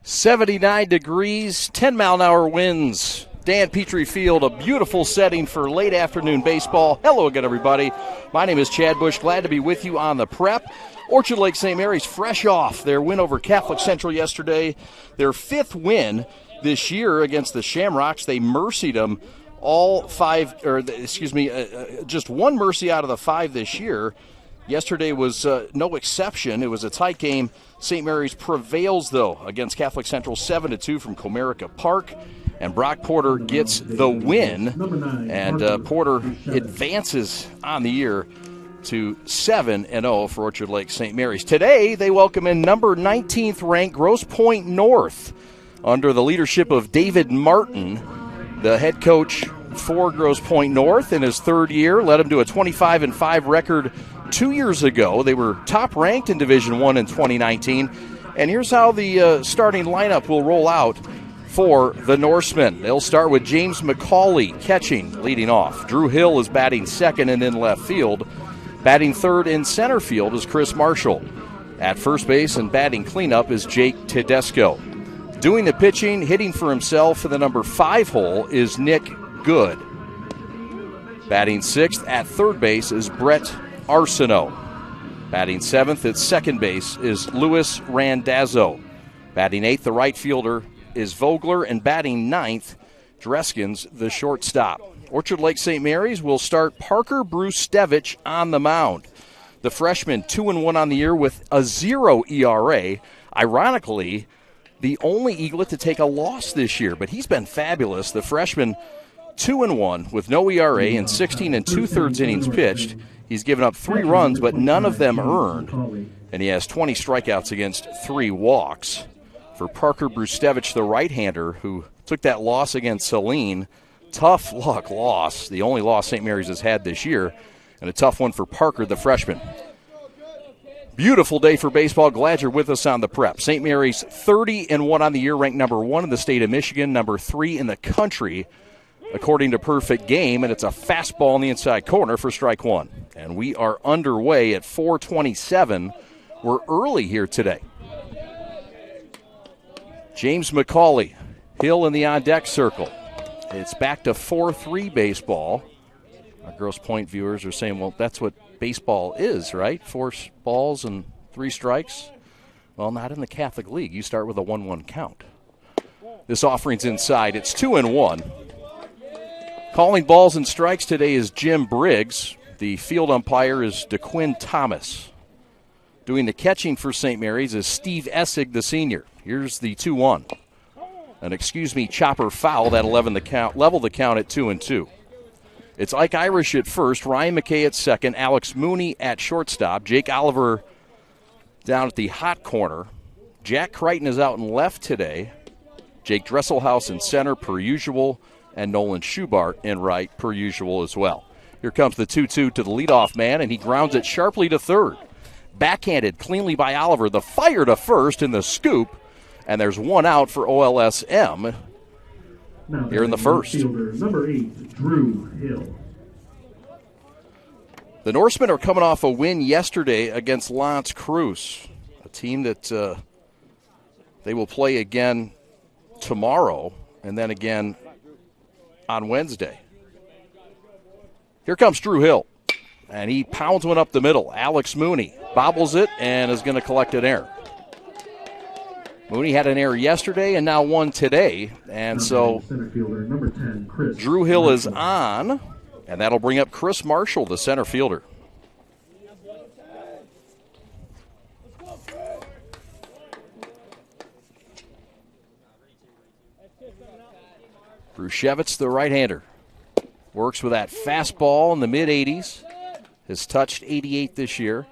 79 degrees, 10-mile-an-hour winds. Dan Petrie Field, a beautiful setting for late afternoon baseball. Hello again, everybody. My name is Chad Bush. Glad to be with you on the prep. Orchard Lake St. Mary's fresh off their win over Catholic Central yesterday. Their fifth win this year against the Shamrocks. They mercied them just one mercy out of the five this year. Yesterday was no exception. It was a tight game. St. Mary's prevails, though, against Catholic Central 7-2 from Comerica Park. And Brock Porter gets the win. And Porter advances on the year to 7-0 for Orchard Lake St. Mary's. Today, they welcome in number 19th ranked Grosse Pointe North under the leadership of David Martin, the head coach for Grosse Pointe North in his third year. Led him to a 25-5 record 2 years ago. They were top-ranked in Division I in 2019. And here's how the starting lineup will roll out for the Norsemen. They'll start with James McCauley catching, leading off. Drew Hill is batting second and in left field. Batting third in center field is Chris Marshall. At first base and batting cleanup is Jake Tedesco. Doing the pitching, hitting for himself in the number 5 hole is Nick Good. Batting sixth at third base is Brett Arsenault. Batting seventh at second base is Luis Randazzo. Batting eighth, the right fielder is Vogler, and batting ninth, Dreskins, the shortstop. Orchard Lake St. Mary's will start Parker Brustevich on the mound. The freshman 2-1 on the year with a 0 ERA. Ironically, the only Eaglet to take a loss this year, but he's been fabulous. The freshman 2-1 with no ERA and 16 2/3 innings pitched. He's given up 3 runs, but none of them earned, and he has 20 strikeouts against 3 walks. For Parker Brustevich, the right-hander, who took that loss against Saline, tough luck loss, the only loss St. Mary's has had this year, and a tough one for Parker, the freshman. Beautiful day for baseball. Glad you're with us on the prep. St. Mary's 30-1 on the year, ranked number 1 in the state of Michigan, number 3 in the country, according to Perfect Game, and it's a fastball in the inside corner for strike one. And we are underway at 4:27. We're early here today. James McCauley, Hill in the on-deck circle. It's back to 4-3 baseball. Our Grosse Pointe viewers are saying, well, that's what baseball is, right? 4 balls and 3 strikes. Well, not in the Catholic League. You start with a 1-1 count. This offering's inside. It's 2-1. Calling balls and strikes today is Jim Briggs. The field umpire is DeQuinn Thomas. Doing the catching for St. Mary's is Steve Essig, the senior. Here's the 2-1. An chopper foul that'll level the count at 2-2. It's Ike Irish at first, Ryan McKay at second, Alex Mooney at shortstop, Jake Oliver down at the hot corner. Jack Crichton is out in left today. Jake Dresselhaus in center per usual, and Nolan Schubart in right per usual as well. Here comes the 2-2 to the leadoff man, and he grounds it sharply to third. Backhanded cleanly by Oliver. The fire to first in the scoop, and there's one out for OLSM here in the first. Number 8, Drew Hill. The Norsemen are coming off a win yesterday against L'Anse Creuse, a team that they will play again tomorrow and then again on Wednesday. Here comes Drew Hill, and he pounds one up the middle. Alex Mooney bobbles it and is going to collect an error. Mooney had an error yesterday and now one today, and so number 10, Chris Drew Hill is on, and that'll bring up Chris Marshall, the center fielder. Brushevitz, the right-hander, works with that fastball in the mid-80s. Has touched 88 this year.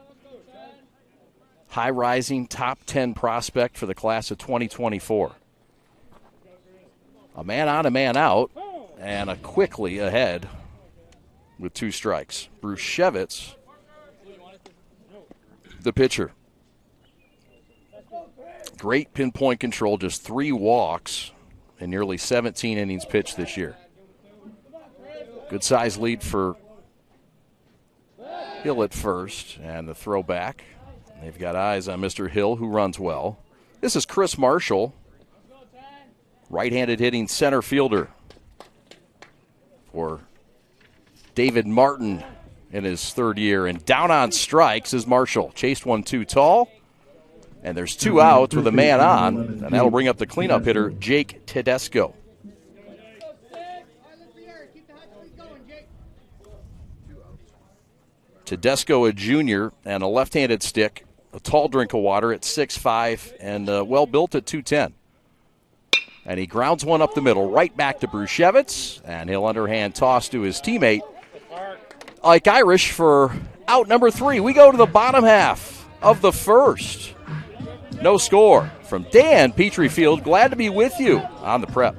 High-rising, top 10 prospect for the class of 2024. A man on, a man out, and a quickly ahead with 2 strikes. Brushevitz, the pitcher. Great pinpoint control, just 3 walks in nearly 17 innings pitched this year. Good size lead for Hill at first, and the throw back. They've got eyes on Mr. Hill, who runs well. This is Chris Marshall, right-handed hitting center fielder for David Martin in his third year. And down on strikes is Marshall. Chased one too tall. And there's 2 outs with a man on. And that'll bring up the cleanup hitter, Jake Tedesco. Tedesco, a junior, and a left-handed stick. A tall drink of water at 6'5", and well-built at 210. And he grounds one up the middle, right back to Bruchevitz, and he'll underhand toss to his teammate, Ike Irish, for out number 3. We go to the bottom half of the first. No score from Dan Petriefield. Glad to be with you on the prep.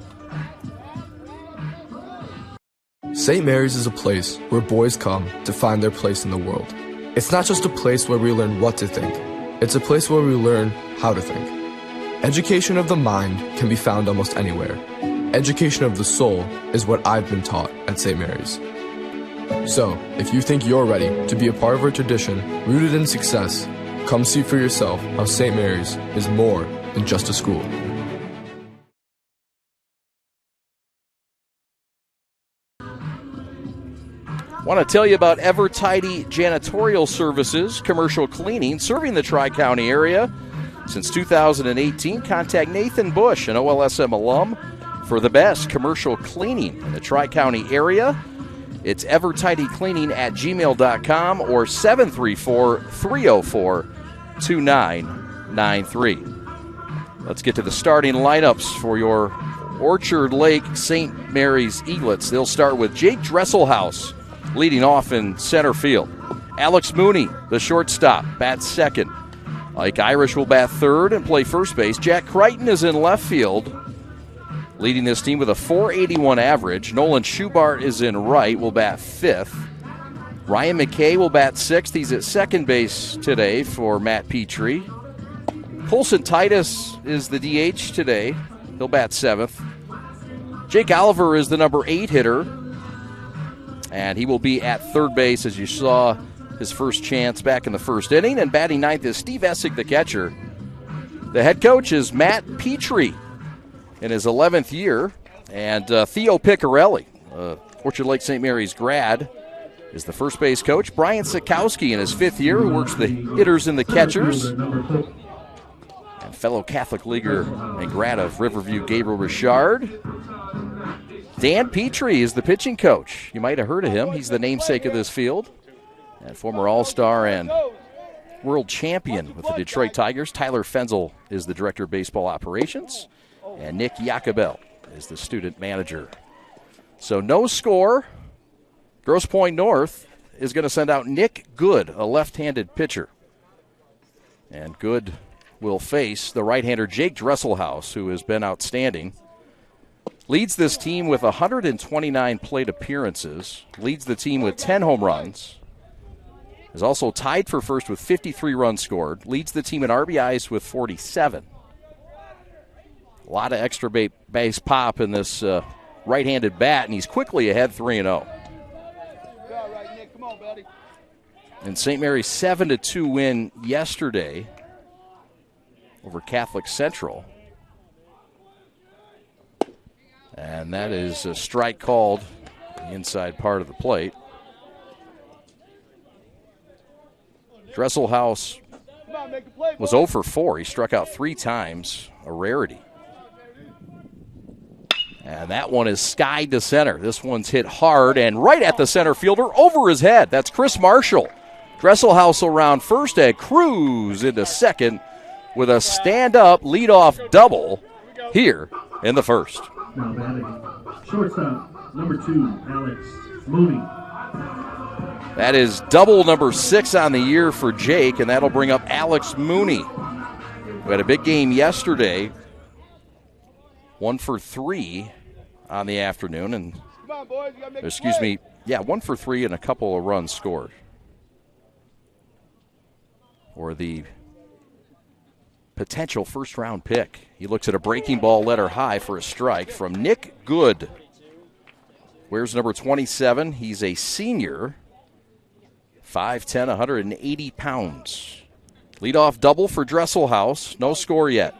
St. Mary's is a place where boys come to find their place in the world. It's not just a place where we learn what to think. It's a place where we learn how to think. Education of the mind can be found almost anywhere. Education of the soul is what I've been taught at St. Mary's. So, if you think you're ready to be a part of our tradition rooted in success, come see for yourself how St. Mary's is more than just a school. Want to tell you about Evertidy Janitorial Services, commercial cleaning, serving the Tri-County area. Since 2018, contact Nathan Bush, an OLSM alum, for the best commercial cleaning in the Tri-County area. It's evertidycleaning@gmail.com or 734-304-2993. Let's get to the starting lineups for your Orchard Lake St. Mary's Eaglets. They'll start with Jake Dresselhaus leading off in center field. Alex Mooney, the shortstop, bats second. Ike Irish will bat third and play first base. Jack Crichton is in left field, leading this team with a .481 average. Nolan Schubart is in right, will bat fifth. Ryan McKay will bat sixth. He's at second base today for Matt Petrie. Colson Titus is the DH today. He'll bat seventh. Jake Oliver is the number 8 hitter, and he will be at third base, as you saw his first chance back in the first inning. And batting ninth is Steve Essig, the catcher. The head coach is Matt Petrie in his 11th year. And Theo Piccarelli, Orchard Lake St. Mary's grad, is the first base coach. Brian Sikowski in his 5th year, who works the hitters and the catchers. And fellow Catholic leaguer and grad of Riverview, Gabriel Richard. Dan Petrie is the pitching coach. You might have heard of him. He's the namesake of this field. And former All-Star and world champion with the Detroit Tigers. Tyler Fenzel is the director of baseball operations. And Nick Jacobel is the student manager. So no score. Grosse Pointe North is going to send out Nick Good, a left-handed pitcher. And Good will face the right-hander Jake Dresselhaus, who has been outstanding. Leads this team with 129 plate appearances. Leads the team with 10 home runs. Is also tied for first with 53 runs scored. Leads the team in RBIs with 47. A lot of extra base pop in this right-handed bat, and he's quickly ahead 3-0. And St. Mary's 7-2 win yesterday over Catholic Central. And that is a strike called the inside part of the plate. Dresselhaus was 0 for 4. He struck out 3 times, a rarity. And that one is skied to center. This one's hit hard and right at the center fielder over his head. That's Chris Marshall. Dresselhaus around first and cruise into second with a stand-up leadoff double here in the first. Now batting, shortstop, number 2, Alex Mooney. That is double number 6 on the year for Jake, and that'll bring up Alex Mooney, who had a big game yesterday. 1 for 3 on the afternoon, and 1 for 3 and a couple of runs scored. Or the potential first-round pick. He looks at a breaking ball letter high for a strike from Nick Good. Wears number 27. He's a senior. 5'10", 180 pounds. Leadoff double for Dresselhaus. No score yet.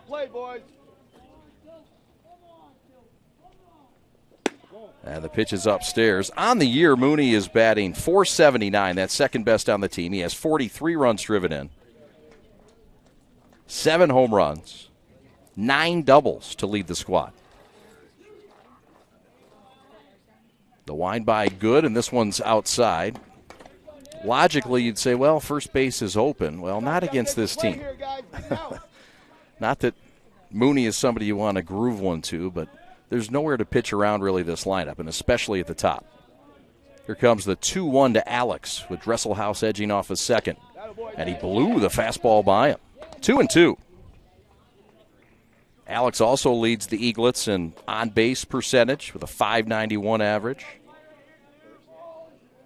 And the pitch is upstairs. On the year, Mooney is batting .479. That's second best on the team. He has 43 runs driven in, 7 home runs, 9 doubles to lead the squad. The wind by Good, and this one's outside. Logically, you'd say, well, first base is open. Well, not against this team. Not that Mooney is somebody you want to groove one to, but there's nowhere to pitch around really this lineup, and especially at the top. Here comes the 2-1 to Alex with Dresselhaus edging off his second. And he blew the fastball by him. 2-2. Alex also leads the Eaglets in on-base percentage with a .591 average.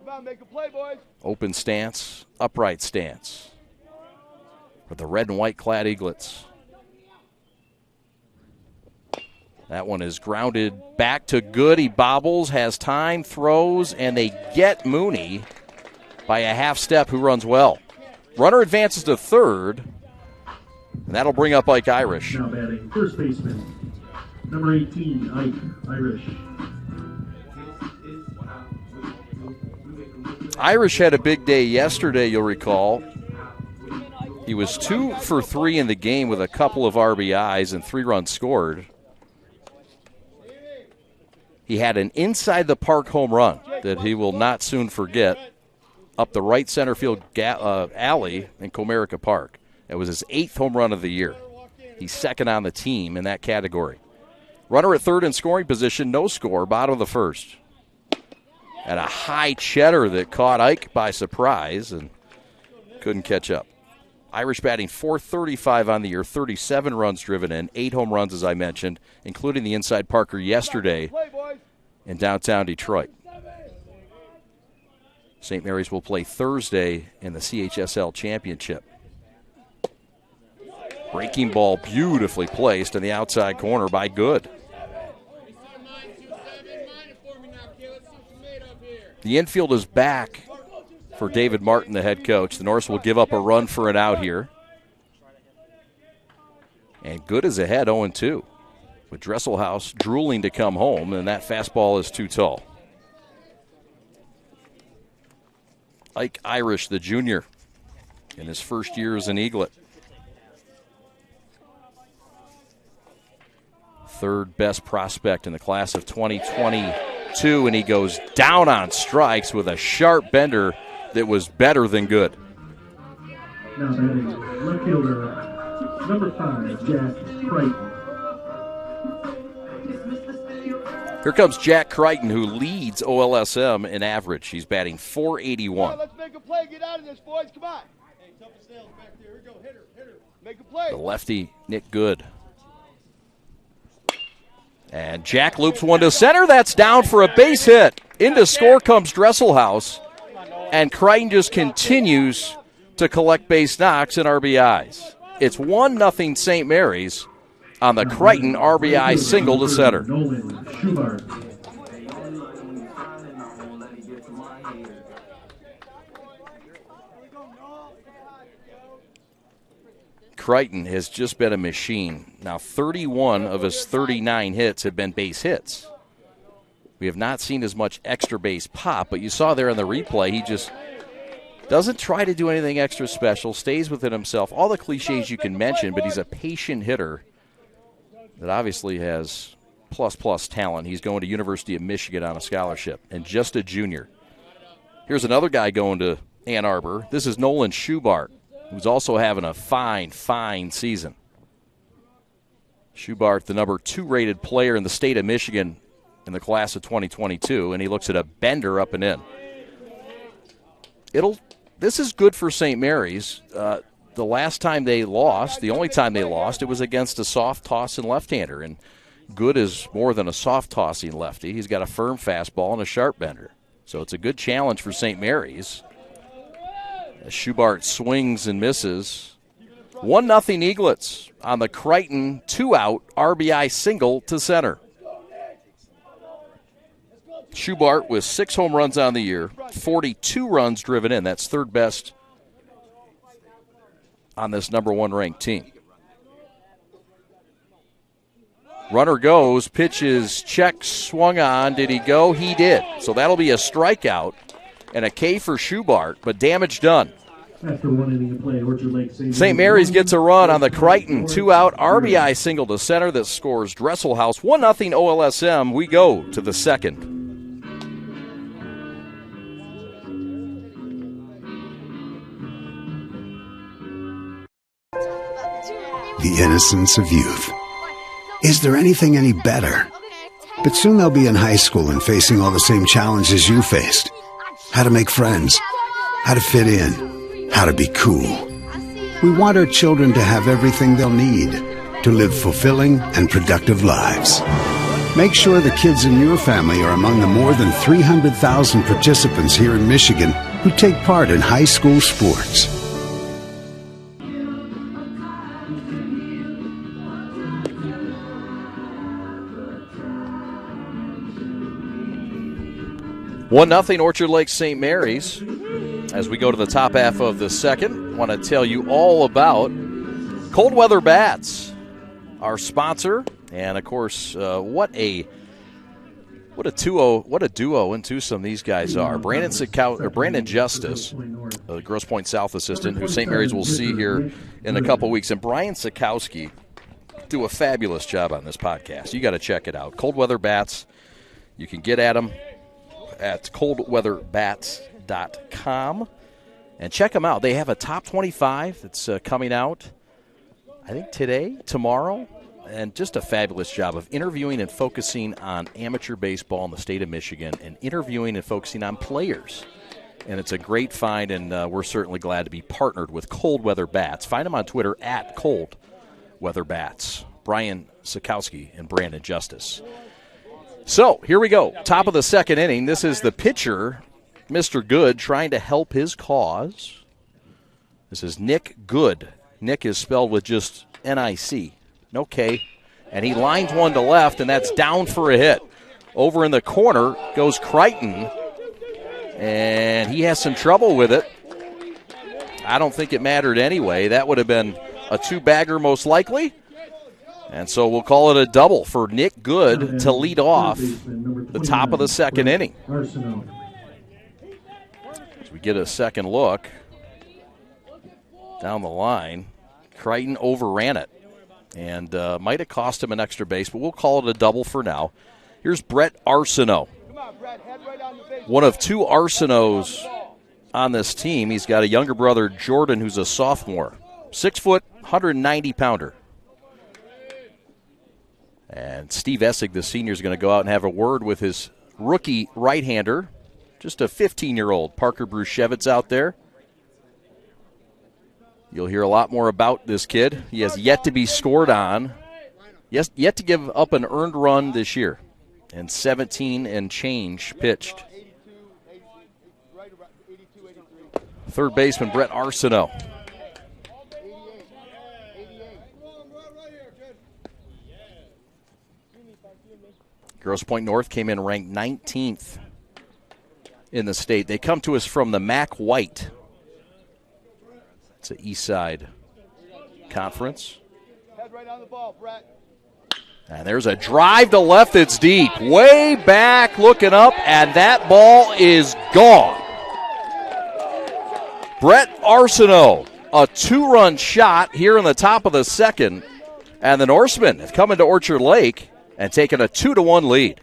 Come on, make a play, boys. Open stance, upright stance for the red and white clad Eaglets. That one is grounded back to Good. He bobbles, has time, throws, and they get Mooney by a half step, who runs well. Runner advances to third, and that'll bring up Ike Irish. Now batting first baseman, number 18, Ike Irish. Irish had a big day yesterday, you'll recall. He was 2 for 3 in the game with a couple of RBIs and 3 runs scored. He had an inside-the-park home run that he will not soon forget up the right center field alley in Comerica Park. It was his 8th home run of the year. He's second on the team in that category. Runner at third in scoring position, no score, bottom of the first. And a high cheddar that caught Ike by surprise and couldn't catch up. Irish batting .435 on the year, 37 runs driven in, 8 home runs, as I mentioned, including the inside Parker yesterday in downtown Detroit. St. Mary's will play Thursday in the CHSL Championship. Breaking ball beautifully placed in the outside corner by Good. The infield is back for David Martin, the head coach. The Norse will give up a run for an out here. And Good is ahead 0-2 with Dresselhaus drooling to come home, and that fastball is too tall. Ike Irish, the junior, in his first year as an Eaglet. Third best prospect in the class of 2022, and he goes down on strikes with a sharp bender that was better than good. Now batting left fielder, number 5, Jack Crichton. Here comes Jack Crichton, who leads OLSM in average. He's batting .481. Let's make a play. Get out of this, boys. Come on. Hey, tough as nails back there. Here we go. Hit her. Make a play. The lefty, Nick Good. And Jack loops one to center. That's down for a base hit. Into score comes Dresselhaus. And Crichton just continues to collect base knocks and RBIs. It's 1-0 St. Mary's on the Crichton RBI single to center. Nolan Schubart. Crichton has just been a machine. Now 31 of his 39 hits have been base hits. We have not seen as much extra base pop, but you saw there in the replay, he just doesn't try to do anything extra special, stays within himself. All the cliches you can mention, but he's a patient hitter that obviously has plus talent. He's going to University of Michigan on a scholarship and just a junior. Here's another guy going to Ann Arbor. This is Nolan Schubart, who's also having a fine season. Schubart, the number 2 rated player in the state of Michigan in the class of 2022, and he looks at a bender up and in. This is good for St. Mary's. The last time they lost, the only time they lost, it was against a soft tossing left-hander, and Good is more than a soft tossing lefty. He's got a firm fastball and a sharp bender. So it's a good challenge for St. Mary's. As Schubart swings and misses. 1-0 Eaglets on the Crichton 2-out RBI single to center. Schubart with 6 home runs on the year, 42 runs driven in. That's third best on this number 1 ranked team. Runner goes, pitches, check, swung on. Did he go? He did. So that'll be a strikeout and a K for Schubart, but damage done. After 1 inning of play, Orchard Lake St. Mary's gets a run on the Crichton 2-out RBI single to center that scores Dresselhaus 1-0 OLSM. We go to the second. The innocence of youth. Is there anything any better? But soon they'll be in high school and facing all the same challenges you faced. How to make friends, how to fit in, how to be cool. We want our children to have everything they'll need to live fulfilling and productive lives. Make sure the kids in your family are among the more than 300,000 participants here in Michigan who take part in high school sports. One nothing Orchard Lake St. Mary's. As we go to the top half of the second, want to tell you all about Cold Weather Bats, our sponsor, and of course, what a duo in Tucson these guys are. Brandon Justice, the Grosse Pointe South assistant, who St. Mary's will see here in a couple weeks, and Brian Sikowski do a fabulous job on this podcast. You got to check it out. Cold Weather Bats. You can get at them at coldweatherbats.com and check them out. They have a top 25 that's coming out, I think, today, tomorrow, and just a fabulous job of interviewing and focusing on amateur baseball in the state of Michigan and interviewing and focusing on players. And it's a great find, and we're certainly glad to be partnered with Cold Weather Bats. Find them on Twitter at Cold Weather Bats. Brian Sikowski and Brandon Justice. So, here we go. Top of the second inning. This is the pitcher, Mr. Good, trying to help his cause. This is Nick Good. Nick is spelled with just N-I-C, no K. And he lines one to left, and that's down for a hit. Over in the corner goes Crichton, and he has some trouble with it. I don't think it mattered anyway. That would have been a two-bagger most likely. And so we'll call it a double for Nick Good to lead off the top of the second inning. As we get a second look down the line, Crichton overran it and might have cost him an extra base, but we'll call it a double for now. Here's Brett Arsenault, one of two Arsenaults on this team. He's got a younger brother, Jordan, who's a sophomore, 6 foot, 190-pounder. And Steve Essig, the senior, is going to go out and have a word with his rookie right-hander, just a 15-year-old Parker Bruchevitz out there. You'll hear a lot more about this kid. He has yet to be scored on, yet to give up an earned run this year, and 17 and change pitched. Third baseman Brett Arsenault. Grosse Pointe North came in ranked 19th in the state. They come to us from the Mac White. It's an East Side conference. Head right on the ball, Brett. And there's a drive to left that's deep. Way back, looking up, and that ball is gone. Brett Arsenault, a two-run shot here in the top of the second. And the Norsemen have come into Orchard Lake and taken a 2-1 lead.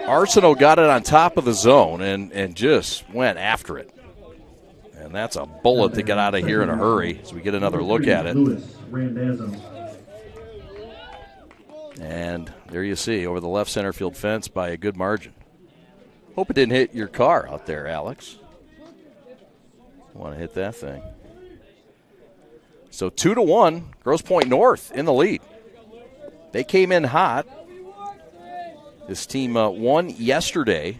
Arsenault got it on top of the zone and just went after it. And that's a bullet to get out of here in a hurry as we get another look at it. And there you see, over the left center field fence by a good margin. Hope it didn't hit your car out there, Alex. Want to hit that thing. So 2-1, Grosse Pointe North in the lead. They came in hot. This team won yesterday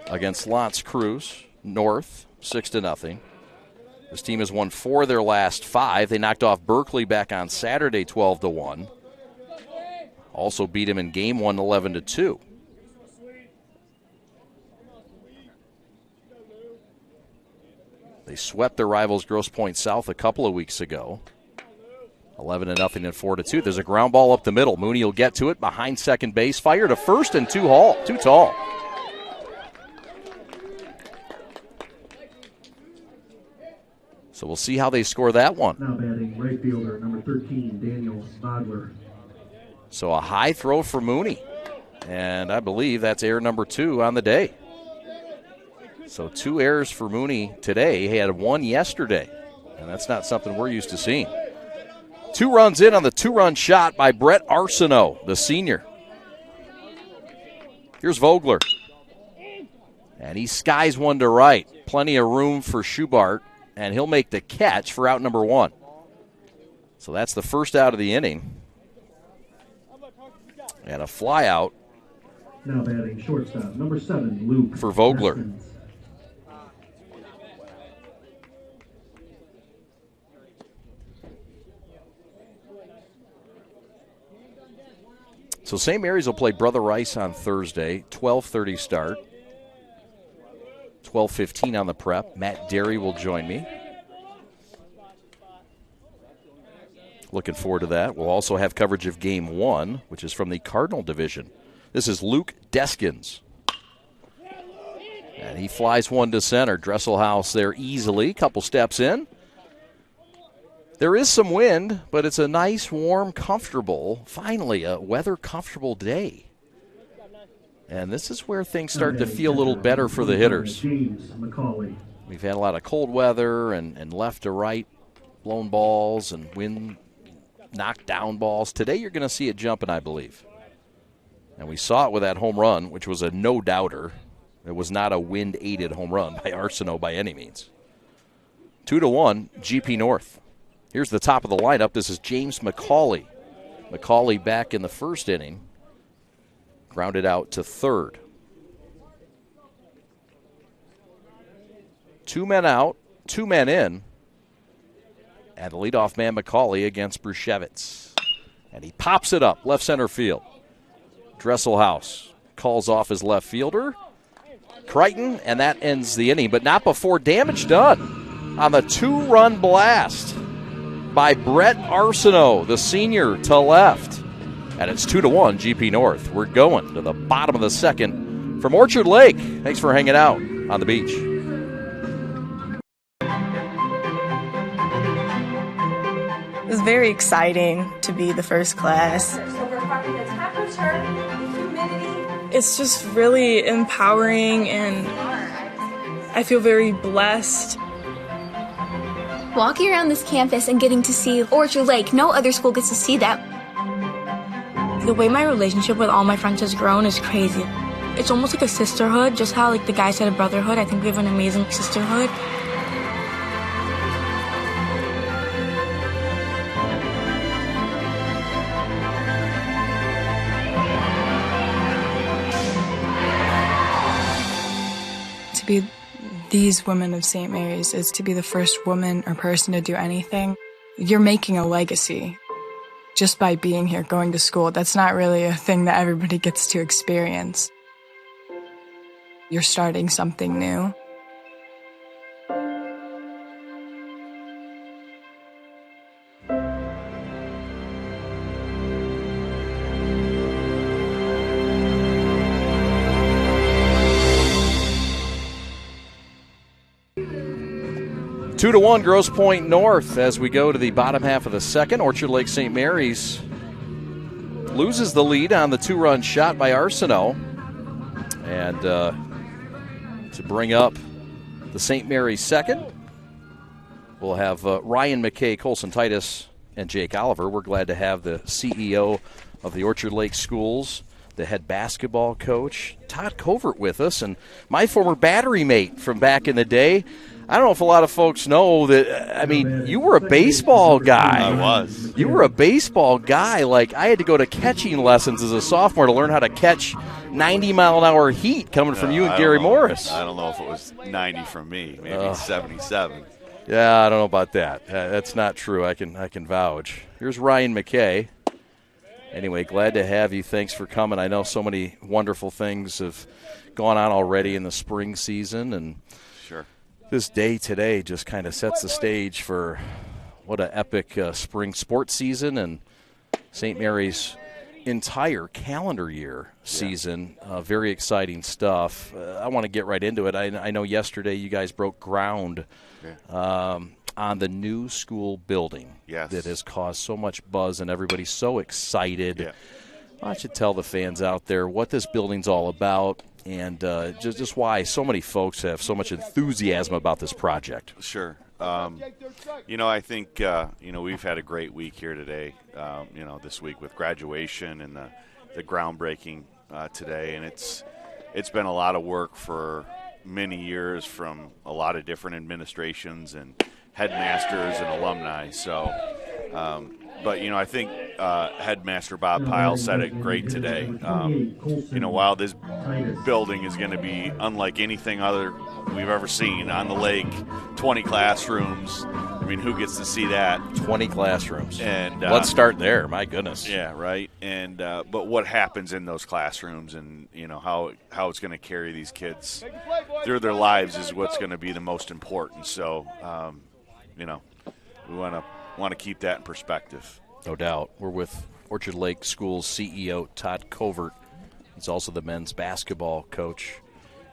against L'Anse Creuse North, 6-0. This team has won 4 of their last 5. They knocked off Berkeley back on Saturday, 12-1. Also beat him in game 1, 11-2. They swept their rivals Grosse Pointe South a couple of weeks ago. 11-0 and 4-2. There's a ground ball up the middle. Mooney will get to it behind second base. Fire to first and too tall. So we'll see how they score that one. Now batting right fielder, number 13, Daniel Bodler. So a high throw for Mooney. And I believe that's error number 2 on the day. So 2 errors for Mooney today. He had 1 yesterday. And that's not something we're used to seeing. 2 runs in on the 2-run shot by Brett Arsenault, the senior. Here's Vogler. And he skies one to right. Plenty of room for Schubart. And he'll make the catch for out number 1. So that's the first out of the inning. And a fly out. Now batting shortstop, number 7, Luke. For Vogler. Haskins. So St. Mary's will play Brother Rice on Thursday, 12:30 start. 12:15 on the prep. Matt Derry will join me. Looking forward to that. We'll also have coverage of Game 1, which is from the Cardinal Division. This is Luke Deskins. And he flies one to center. Dresselhaus there easily. Couple steps in. There is some wind, but it's a nice, warm, comfortable, finally a weather-comfortable day. And this is where things start to feel a little better for the hitters. James McCauley. We've had a lot of cold weather and left to right blown balls and wind knocked down balls. Today you're going to see it jumping, I believe. And we saw it with that home run, which was a no-doubter. It was not a wind-aided home run by Arsenault by any means. 2-1, GP North. Here's the top of the lineup. This is James McCauley. McCauley back in the first inning. Grounded out to third. 2 men out, 2 men in. And the leadoff man, McCauley, against Brushevitz. And he pops it up, left center field. Dresselhaus calls off his left fielder. Crichton, and that ends the inning, but not before damage done on the 2-run blast by Brett Arsenault, the senior, to left. And it's 2-1, GP North. We're going to the bottom of the second from Orchard Lake. Thanks for hanging out on the beach. It was very exciting to be the first class. It's just really empowering, and I feel very blessed. Walking around this campus and getting to see Orchard Lake, no other school gets to see that. The way my relationship with all my friends has grown is crazy. It's almost like a sisterhood, just how like the guy said a brotherhood. I think we have an amazing sisterhood. To be these women of St. Mary's is to be the first woman or person to do anything. You're making a legacy just by being here, going to school. That's not really a thing that everybody gets to experience. You're starting something new. Two to one, Grosse Pointe North as we go to the bottom half of the second. Orchard Lake St. Mary's loses the lead on the 2-run shot by Arsenault. And to bring up the St. Mary's second, we'll have Ryan McKay, Colson Titus, and Jake Oliver. We're glad to have the CEO of the Orchard Lake Schools, the head basketball coach, Todd Covert, with us, and my former battery mate from back in the day. I don't know if a lot of folks know that, I mean, you were a baseball guy. I was. You were a baseball guy. Like, I had to go to catching lessons as a sophomore to learn how to catch 90-mile-an-hour heat coming from you and Gary Morris. I don't know if it was 90 from me, maybe 77. Yeah, I don't know about that. That's not true. I can vouch. Here's Ryan McKay. Anyway, glad to have you. Thanks for coming. I know so many wonderful things have gone on already in the spring season, and sure. this day today just kind of sets the stage for what an epic spring sports season and St. Mary's entire calendar year season. Very exciting stuff. I want to get right into it. I know yesterday you guys broke ground on the new school building that has caused so much buzz and everybody's so excited. Yeah. Why don't you tell the fans out there what this building's all about and just why so many folks have so much enthusiasm about this project? Sure. I think, we've had a great week here today, this week with graduation and the groundbreaking today. And it's been a lot of work for many years from a lot of different administrations and headmasters and alumni. So, I think Headmaster Bob Pyle said it great today. While this building is going to be unlike anything other we've ever seen on the lake, 20 classrooms. I mean, who gets to see that? 20 classrooms. And let's start there. My goodness. Yeah, right. And but what happens in those classrooms, and how it's going to carry these kids through their lives is what's going to be the most important. So, we want to keep that in perspective. No doubt. We're with Orchard Lake Schools CEO Todd Covert. He's also the men's basketball coach.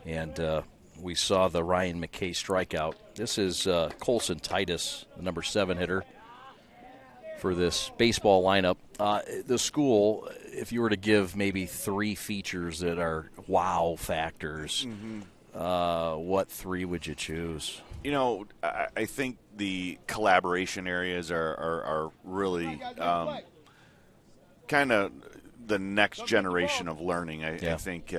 And we saw the Ryan McKay strikeout. This is Colson Titus, the number 7 hitter for this baseball lineup. The school, if you were to give maybe 3 features that are wow factors, what 3 would you choose? I think the collaboration areas are really kind of the next generation of learning. I think,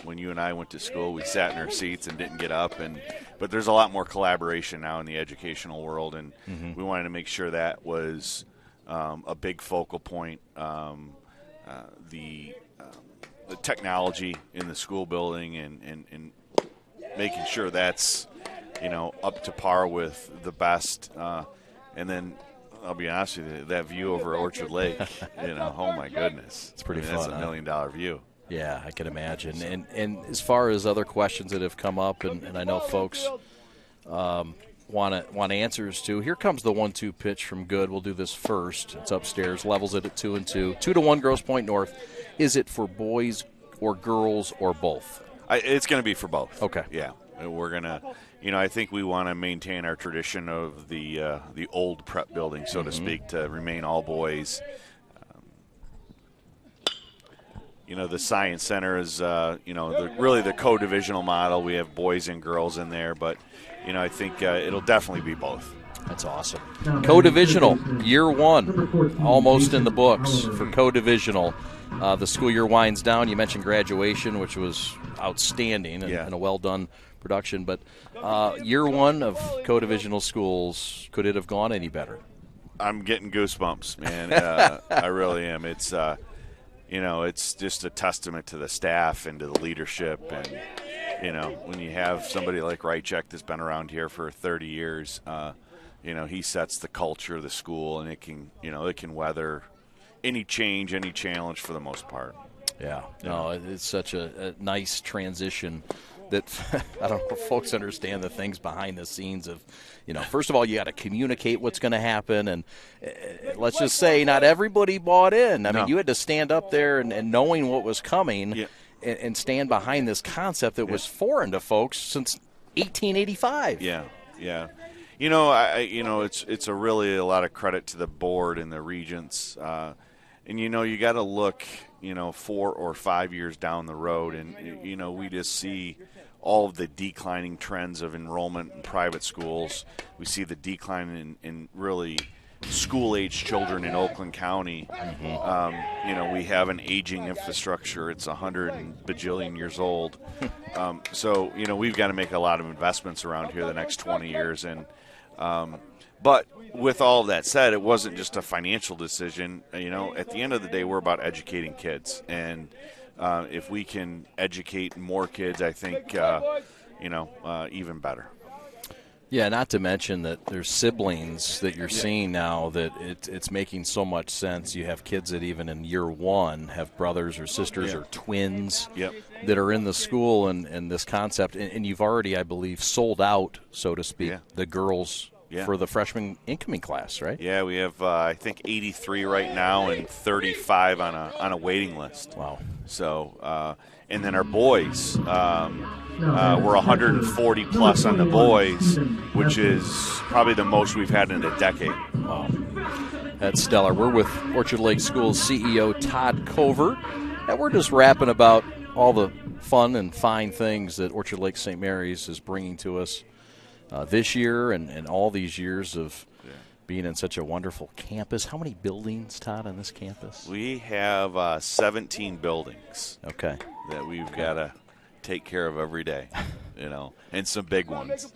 when you and I went to school, we sat in our seats and didn't get up. But there's a lot more collaboration now in the educational world, and we wanted to make sure that was a big focal point. The technology in the school building and making sure that's up to par with the best. And then I'll be honest with you, that view over Orchard Lake, oh my goodness. It's pretty fun. That's $1 million view. Yeah, I can imagine. And as far as other questions that have come up, and I know folks want answers to, here comes the 1-2 pitch from Good. We'll do this first. It's upstairs, levels it at 2-2. 2-1 Grosse Pointe North. Is it for boys or girls or both? It's going to be for both. Okay. Yeah. We're going to, I think we want to maintain our tradition of the old prep building, so to speak, to remain all boys. The Science Center is, really the co-divisional model. We have boys and girls in there, but, I think it'll definitely be both. That's awesome. Co-divisional, year 1, almost in the books for co-divisional. The school year winds down. You mentioned graduation, which was outstanding and a well-done production. But year 1 of co-divisional schools, could it have gone any better? I'm getting goosebumps, man. I really am. It's, it's just a testament to the staff and to the leadership. And, when you have somebody like Rychek that's been around here for 30 years, he sets the culture of the school, and it can weather any change, any challenge for the most part. Yeah. No, it's such a nice transition that I don't know if folks understand the things behind the scenes of, first of all, you got to communicate what's going to happen. And let's just say not everybody bought in. I mean, you had to stand up there and knowing what was coming and stand behind this concept that was foreign to folks since 1885. Yeah. It's a really a lot of credit to the board and the regents. And, you got to look, 4 or 5 years down the road. And, we just see all of the declining trends of enrollment in private schools. We see the decline in really school-age children in Oakland County. We have an aging infrastructure. It's 100 bajillion years old. So, we've got to make a lot of investments around here the next 20 years. And but with all of that said, it wasn't just a financial decision. At the end of the day, we're about educating kids. And if we can educate more kids, I think, even better. Yeah, not to mention that there's siblings that you're seeing now that it's making so much sense. You have kids that even in year one have brothers or sisters or twins that are in the school and this concept. And you've already, I believe, sold out, so to speak, the girls for the freshman incoming class, right? Yeah, we have, I think, 83 right now and 35 on a waiting list. Wow. So, and then our boys, we're 140 plus on the boys, which is probably the most we've had in a decade. Wow. That's stellar. We're with Orchard Lake Schools CEO Todd Covert, and we're just rapping about all the fun and fine things that Orchard Lake St. Mary's is bringing to us this year and all these years of being in such a wonderful campus. How many buildings, Todd, on this campus? We have 17 buildings. Okay. That we've got to take care of every day, and some big ones.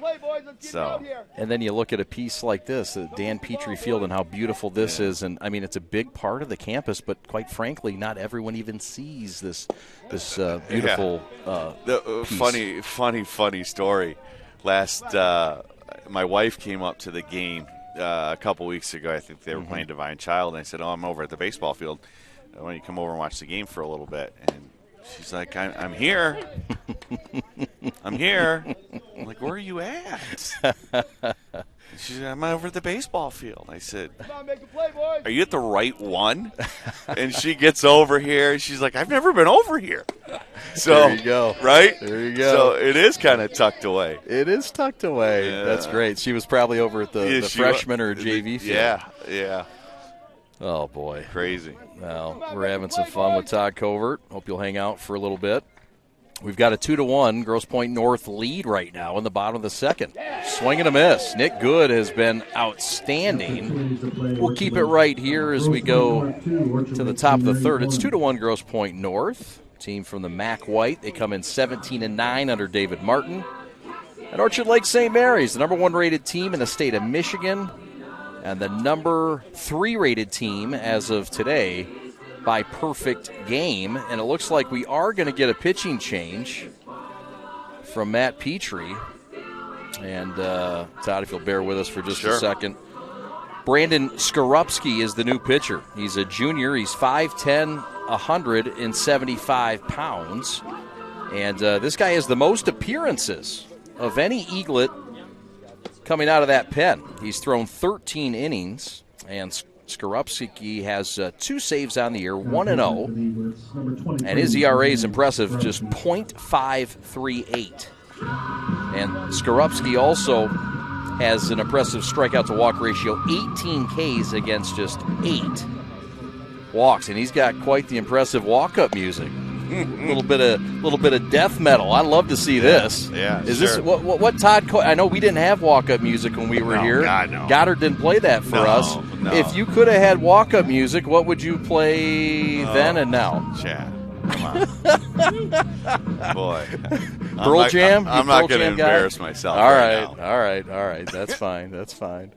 So, and then you look at a piece like this, Dan Petrie Field, and how beautiful this is. And I mean, it's a big part of the campus, but quite frankly, not everyone even sees this beautiful. Piece. Funny story. My wife came up to the game a couple weeks ago. I think they were playing Divine Child, and I said, I'm over at the baseball field. Why don't you come over and watch the game for a little bit? And she's like, I'm here. I'm here. I'm like, where are you at? She said, I'm over at the baseball field. I said, are you at the right one? And she gets over here, and she's like, I've never been over here. So, there you go. Right? There you go. So it is kind of tucked away. It is tucked away. Yeah. That's great. She was probably over at the freshman or JV field. Yeah. Oh, boy. Crazy. Well, we're having some fun with Todd Covert. Hope you'll hang out for a little bit. We've got a 2-1 Grosse Pointe North lead right now in the bottom of the second. Swing and a miss. Nick Good has been outstanding. We'll keep it right here as we go to the top of the third. It's 2-1 Grosse Pointe North. Team from the MAC White. They come in 17-9 under David Martin. And Orchard Lake St. Mary's, the number 1 rated team in the state of Michigan, and the number 3 rated team as of today by perfect game. And it looks like we are going to get a pitching change from Matt Petrie. And Todd, if you'll bear with us for just a second. Brandon Skorupski is the new pitcher. He's a junior. He's 5'10", 175 pounds. And this guy has the most appearances of any Eaglet coming out of that pen. He's thrown 13 innings, and Skorupski has 2 saves on the year, 1-0. And his ERA is impressive, just .538. And Skorupski also has an impressive strikeout-to-walk ratio, 18 Ks against just 8 walks. And he's got quite the impressive walk-up music. A little bit of death metal. I'd love to see this. Yeah, is this what Todd? I know we didn't have walk-up music when we were here. God, no. Goddard didn't play that for us. No. If you could have had walk-up music, what would you play then and now? Chad, come on, boy. Pearl Jam. I'm not going to embarrass myself. All right. That's fine. That's fine.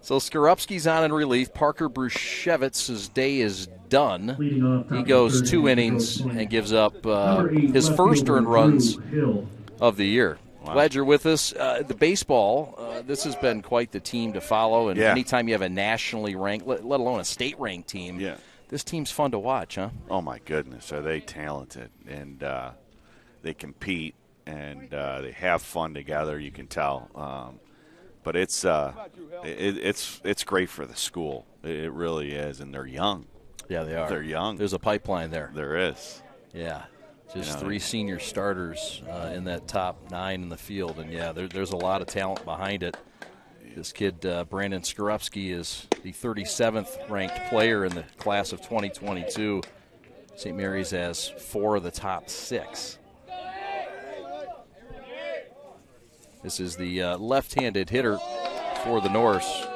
So Skorupski's on in relief. Parker Brushevitz's day is done. He goes 2 innings and gives up his first earned runs of the year. Wow. Glad you're with us. The baseball, this has been quite the team to follow. And anytime you have a nationally ranked, let alone a state-ranked team, this team's fun to watch, huh? Oh, my goodness. Are they talented? And they compete, and they have fun together, you can tell. But it's great for the school. It really is, and they're young. Yeah, they are. They're young. There's a pipeline there. There is. Yeah, just 3 senior starters in that top 9 in the field, and there's a lot of talent behind it. This kid Brandon Skorupski is the 37th ranked player in the class of 2022. St. Mary's has 4 of the top 6. This is the left-handed hitter for the Norse,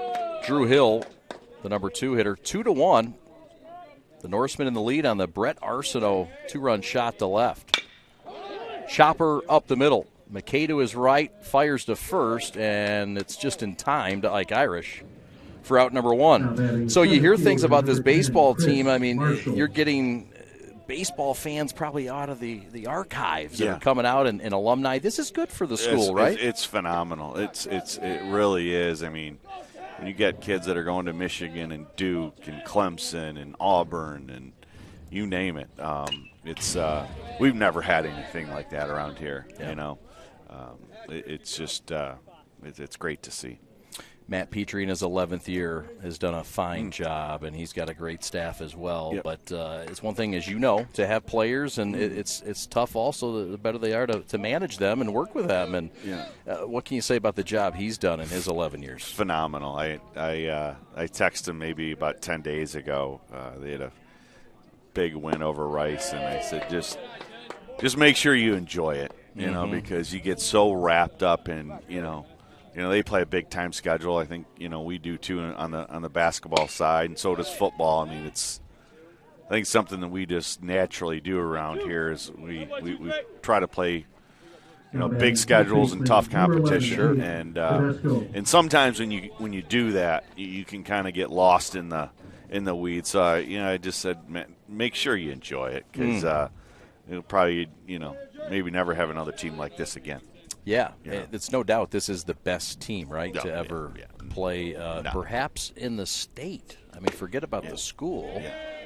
Drew Hill, the number 2 hitter, 2-1. The Norseman in the lead on the Brett Arsenault 2-run shot to left. Chopper up the middle. McKay to his right, fires to first, and it's just in time to Ike Irish for out number 1. So you hear things about this baseball team. I mean, you're getting baseball fans probably out of the archives that are coming out and alumni. This is good for the school, right? It's phenomenal. It really is. I mean, when you get kids that are going to Michigan and Duke and Clemson and Auburn and you name it, we've never had anything like that around here. Yeah. You know, it's just it's great to see. Matt Petrie in his 11th year has done a fine job, and he's got a great staff as well. Yep. But it's one thing, as you know, to have players, and it's tough also the better they are to manage them and work with them. And what can you say about the job he's done in his 11 years? Phenomenal. I texted him maybe about 10 days ago. They had a big win over Rice, and I said, just make sure you enjoy it, you know, because you get so wrapped up in, you know, they play a big time schedule. I think, we do too on the basketball side, and so does football. I mean, I think something that we just naturally do around here is we try to play, big schedules and tough competition. And sometimes when you do that, you can kind of get lost in the weeds. So I just said, man, make sure you enjoy it, because you'll probably maybe never have another team like this again. Yeah, it's no doubt this is the best team, right, to ever play perhaps in the state. I mean, forget about the school,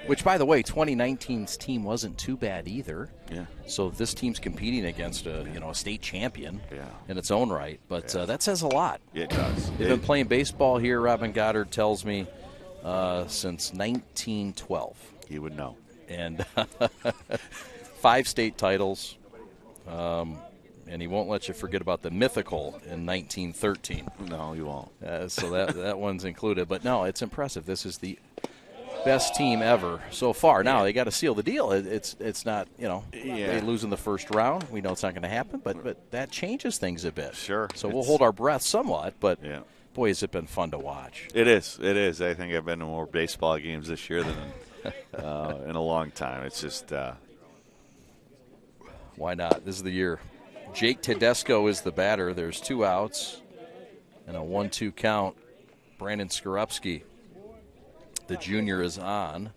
which, by the way, 2019's team wasn't too bad either. Yeah. So this team's competing against a state champion in its own right, but that says a lot. It does. They've been playing baseball here, Robin Goddard tells me, since 1912. He would know. And 5 state titles. And he won't let you forget about the mythical in 1913. No, you won't. So that one's included. But, no, it's impressive. This is the best team ever so far. Now, they got to seal the deal. It's not, they lose in the first round. We know it's not going to happen, but that changes things a bit. Sure. So we'll hold our breath somewhat, but, boy, has it been fun to watch. It is. I think I've been to more baseball games this year than in a long time. It's just why not? This is the year. Jake Tedesco is the batter. There's 2 outs and a 1-2 count. Brandon Skorupski, the junior, is on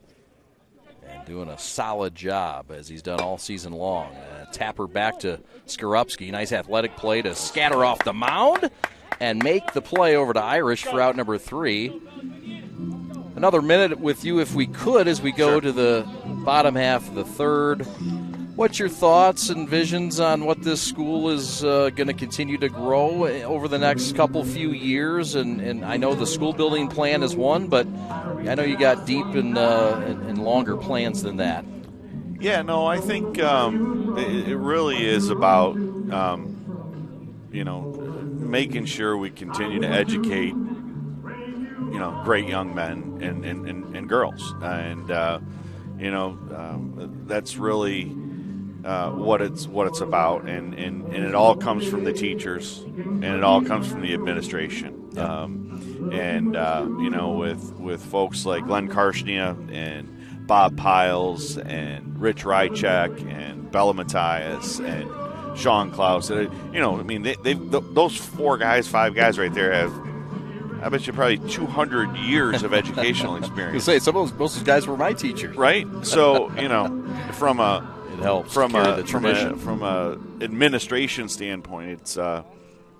and doing a solid job as he's done all season long. Tapper back to Skorupski. Nice athletic play to scatter off the mound and make the play over to Irish for out number 3. Another minute with you if we could as we go to the bottom half of the third. What's your thoughts and visions on what this school is going to continue to grow over the next few years? And I know the school building plan is one, but I know you got deep and longer plans than that. Yeah, no, I think it really is about making sure we continue to educate great young men and girls, and that's really what it's about, and it all comes from the teachers, and it all comes from the administration, with folks like Glenn Karshnia and Bob Piles and Rich Rychek and Bella Mathias and Sean Klaus. They've those 5 guys right there have, I bet you, probably 200 years of educational experience. Most of those guys were my teachers, right? So from a it helps from the tradition. From a administration standpoint, it's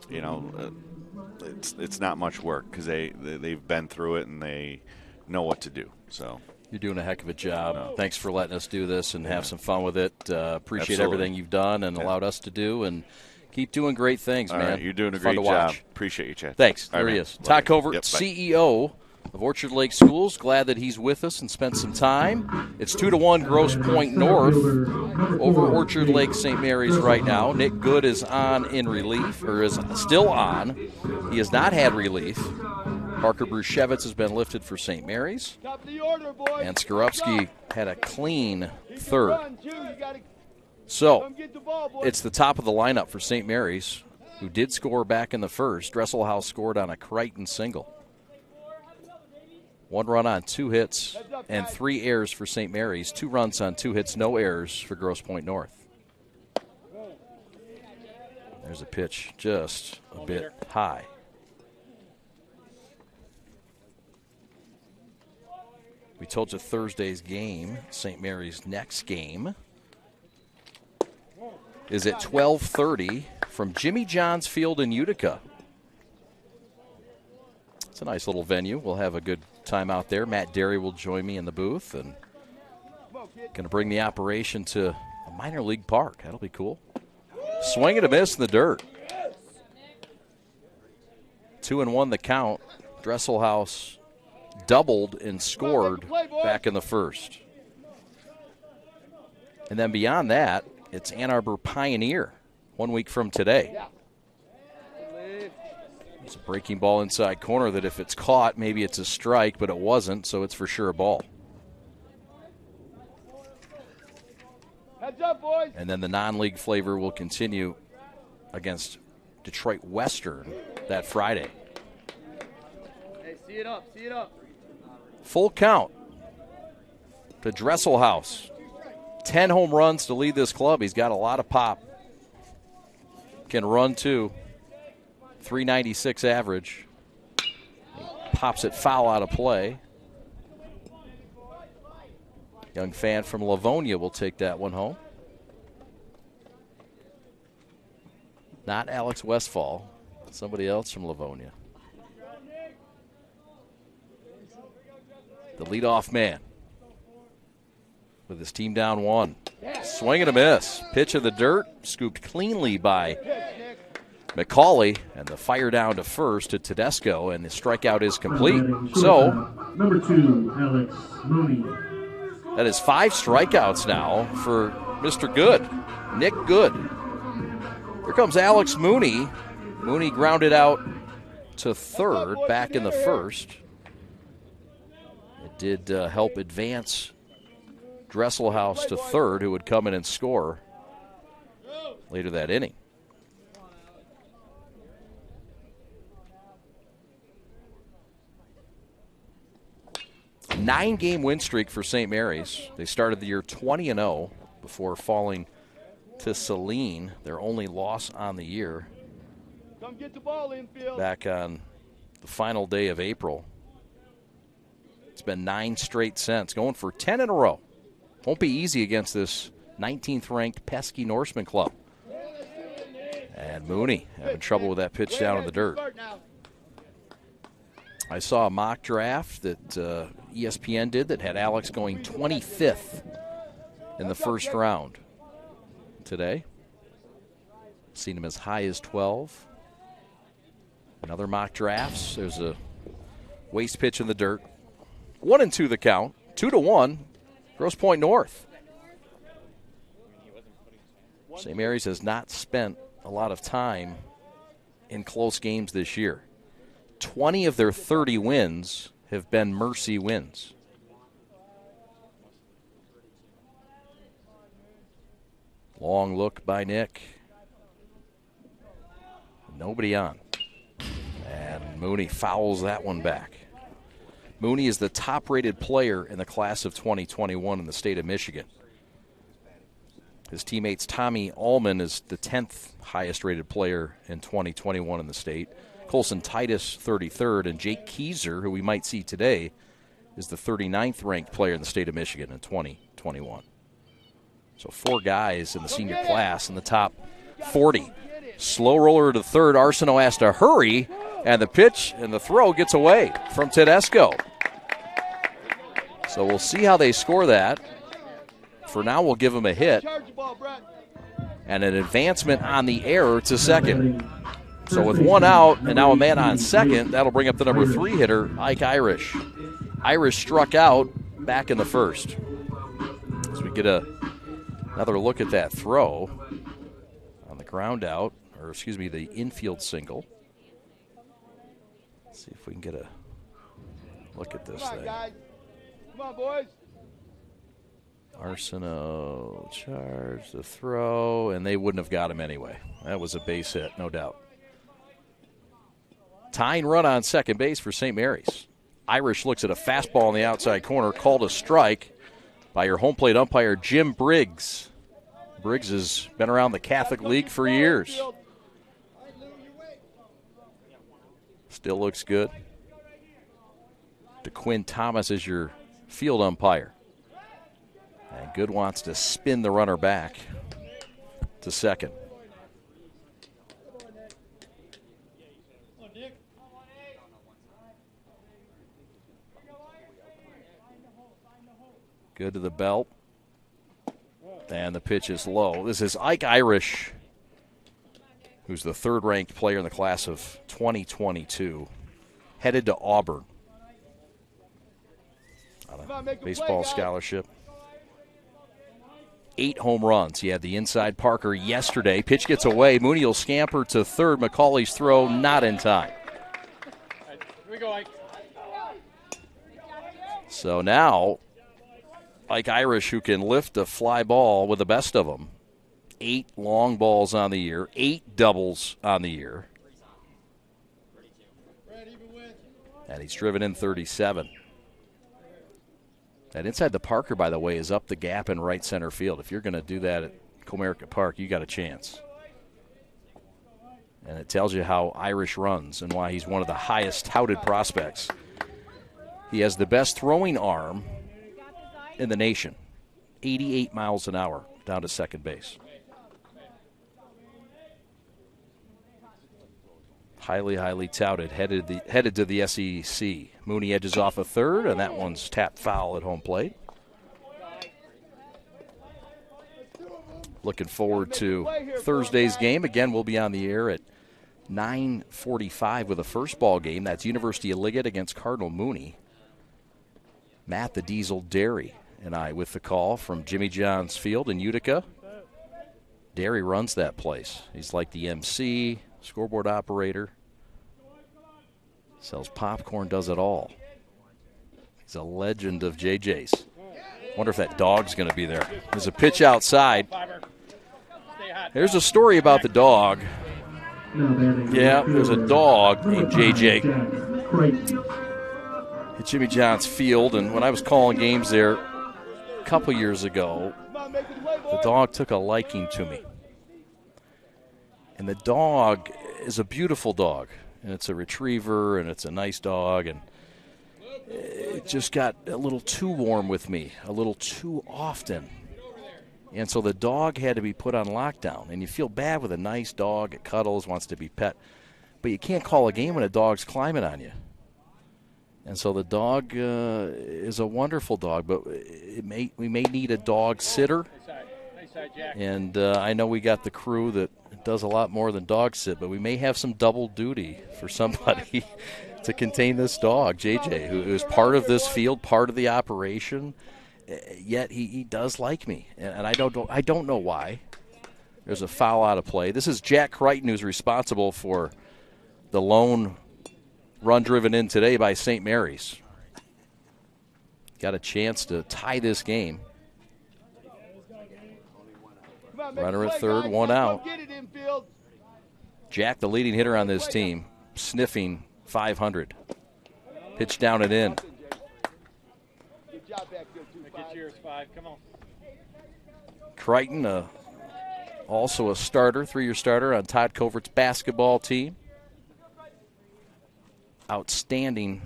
it's not much work, because they've been through it and they know what to do. So you're doing a heck of a job. Thanks for letting us do this and have some fun with it. Appreciate Absolutely. Everything you've done and allowed us to do, and keep doing great things, all man. Right, you're doing a Fun great to job. watch. Appreciate you, Chad. Thanks. All There right, he man. is. Todd Covert, Yep, bye. CEO of Orchard Lake Schools. Glad that he's with us and spent some time. It's 2-1 Grosse Pointe North over Orchard Lake St. Mary's right now. Nick Good is on in relief, or is still on. He has not had relief. Parker Bruchevitz has been lifted for St. Mary's. Top of the order, boys. And Skorupski had a clean third. Run, too. You gotta So come get the ball, boys. it's the top of the lineup for St. Mary's, who did score back in the first. Dresselhaus scored on a Crichton single. 1 run on 2 hits and 3 errors for St. Mary's. 2 runs on 2 hits, no errors for Grosse Pointe North. There's a pitch just a bit high. We told you Thursday's game, St. Mary's next game, is at 12:30 from Jimmy John's Field in Utica. It's a nice little venue. We'll have a good time out there. Matt Derry will join me in the booth and going to bring the operation to a minor league park. That'll be cool. Swing and a miss in the dirt. 2-1 the count. Dresselhaus doubled and scored back in the first. And then beyond that, it's Ann Arbor Pioneer 1 week from today. It's a breaking ball inside corner that if it's caught, maybe it's a strike, but it wasn't, so it's for sure a ball. Heads up, boys. And then the non-league flavor will continue against Detroit Western that Friday. Hey, see it up, see it up. Full count to Dresselhaus. 10 home runs to lead this club. He's got a lot of pop. Can run too. 396 average. He pops it foul out of play. Young fan from Livonia will take that one home. Not Alex Westfall. Somebody else from Livonia. The leadoff man with his team down 1. Swing and a miss. Pitch in the dirt. Scooped cleanly by McCauley, and the fire down to first to Tedesco, and the strikeout is complete. So, number 2, Alex Mooney. that is 5 strikeouts now for Mr. Good, Nick Good. Here comes Alex Mooney. Mooney grounded out to third back in the first. It did help advance Dresselhaus to third, who would come in and score later that inning. A 9-game win streak for St. Mary's. They started the year 20-0 before falling to Saline, their only loss on the year, Come get the ball infield. back on the final day of April. It's been 9 straight since, going for 10 in a row. Won't be easy against this 19th-ranked pesky Norseman club. And Mooney having trouble with that pitch down in the dirt. I saw a mock draft that ESPN did that had Alex going 25th in the first round today. Seen him as high as 12. Another mock drafts. There's a waste pitch in the dirt. 1-2 the count. 2-1. Grosse Pointe North. St. Mary's has not spent a lot of time in close games this year. 20 of their 30 wins have been mercy wins. Long look by Nick. Nobody on. And Mooney fouls that one back. Mooney is the top-rated player in the class of 2021 in the state of Michigan. His teammates Tommy Allman is the 10th highest-rated player in 2021 in the state. Colson Titus, 33rd, and Jake Keyser, who we might see today, is the 39th ranked player in the state of Michigan in 2021. So 4 guys in the senior class in the top 40. Slow roller to third. Arsenault has to hurry, and the pitch and the throw gets away from Tedesco. So we'll see how they score that. For now, we'll give him a hit and an advancement on the error to second. So with 1 out and now a man on second, that'll bring up the number 3 hitter, Ike Irish. Irish struck out back in the first. As we get another look at that throw on the ground out, or excuse me, the infield single. Let's see if we can get a look at this thing. Guys. Come on, boys. Arsenault charged the throw, and they wouldn't have got him anyway. That was a base hit, no doubt. Tying run on second base for St. Mary's. Irish looks at a fastball in the outside corner, called a strike by your home plate umpire, Jim Briggs. Briggs has been around the Catholic League for years. Still looks good. DeQuinn Thomas is your field umpire. And Good wants to spin the runner back to second. Good to the belt. And the pitch is low. This is Ike Irish, who's the third-ranked player in the class of 2022, headed to Auburn on a baseball scholarship. 8 home runs. He had the inside Parker yesterday. Pitch gets away. Mooney will scamper to third. McCauley's throw not in time. Here we go, Ike. So now, Ike Irish, who can lift a fly ball with the best of them. 8 long balls on the year, 8 doubles on the year. And he's driven in 37. That inside the Parker, by the way, is up the gap in right center field. If you're going to do that at Comerica Park, you got a chance. And it tells you how Irish runs and why he's one of the highest touted prospects. He has the best throwing arm in the nation. 88 miles an hour down to second base. Highly, highly touted, headed to the SEC. Mooney edges off a third, and that one's tapped foul at home plate. Looking forward to Thursday's game. Again, we'll be on the air at 9:45 with a first ball game. That's University of Liggett against Cardinal Mooney. Matt the Diesel Derry and I with the call from Jimmy John's Field in Utica. Derry runs that place. He's like the MC, scoreboard operator. Sells popcorn, does it all. He's a legend of JJ's. Wonder if that dog's going to be there. There's a pitch outside. There's a story about the dog. Yeah, there's a dog named JJ at Jimmy John's Field, and when I was calling games there a couple years ago, the dog took a liking to me. And the dog is a beautiful dog, and it's a retriever, and it's a nice dog, and it just got a little too warm with me, a little too often. And so the dog had to be put on lockdown. And you feel bad with a nice dog. It cuddles, wants to be pet. But you can't call a game when a dog's climbing on you. And so the dog is a wonderful dog, but we may need a dog sitter. And I know we got the crew that does a lot more than dog sit, but we may have some double duty for somebody to contain this dog, JJ, who is part of this field, part of the operation. Yet he does like me, and I don't know why. There's a foul out of play. This is Jack Crichton, who's responsible for the lone run driven in today by St. Mary's. Got a chance to tie this game. Runner at third, one out. Jack, the leading hitter on this team, sniffing 500. Pitch down and in. Crichton, also a starter, 3-year starter on Todd Covert's basketball team. Outstanding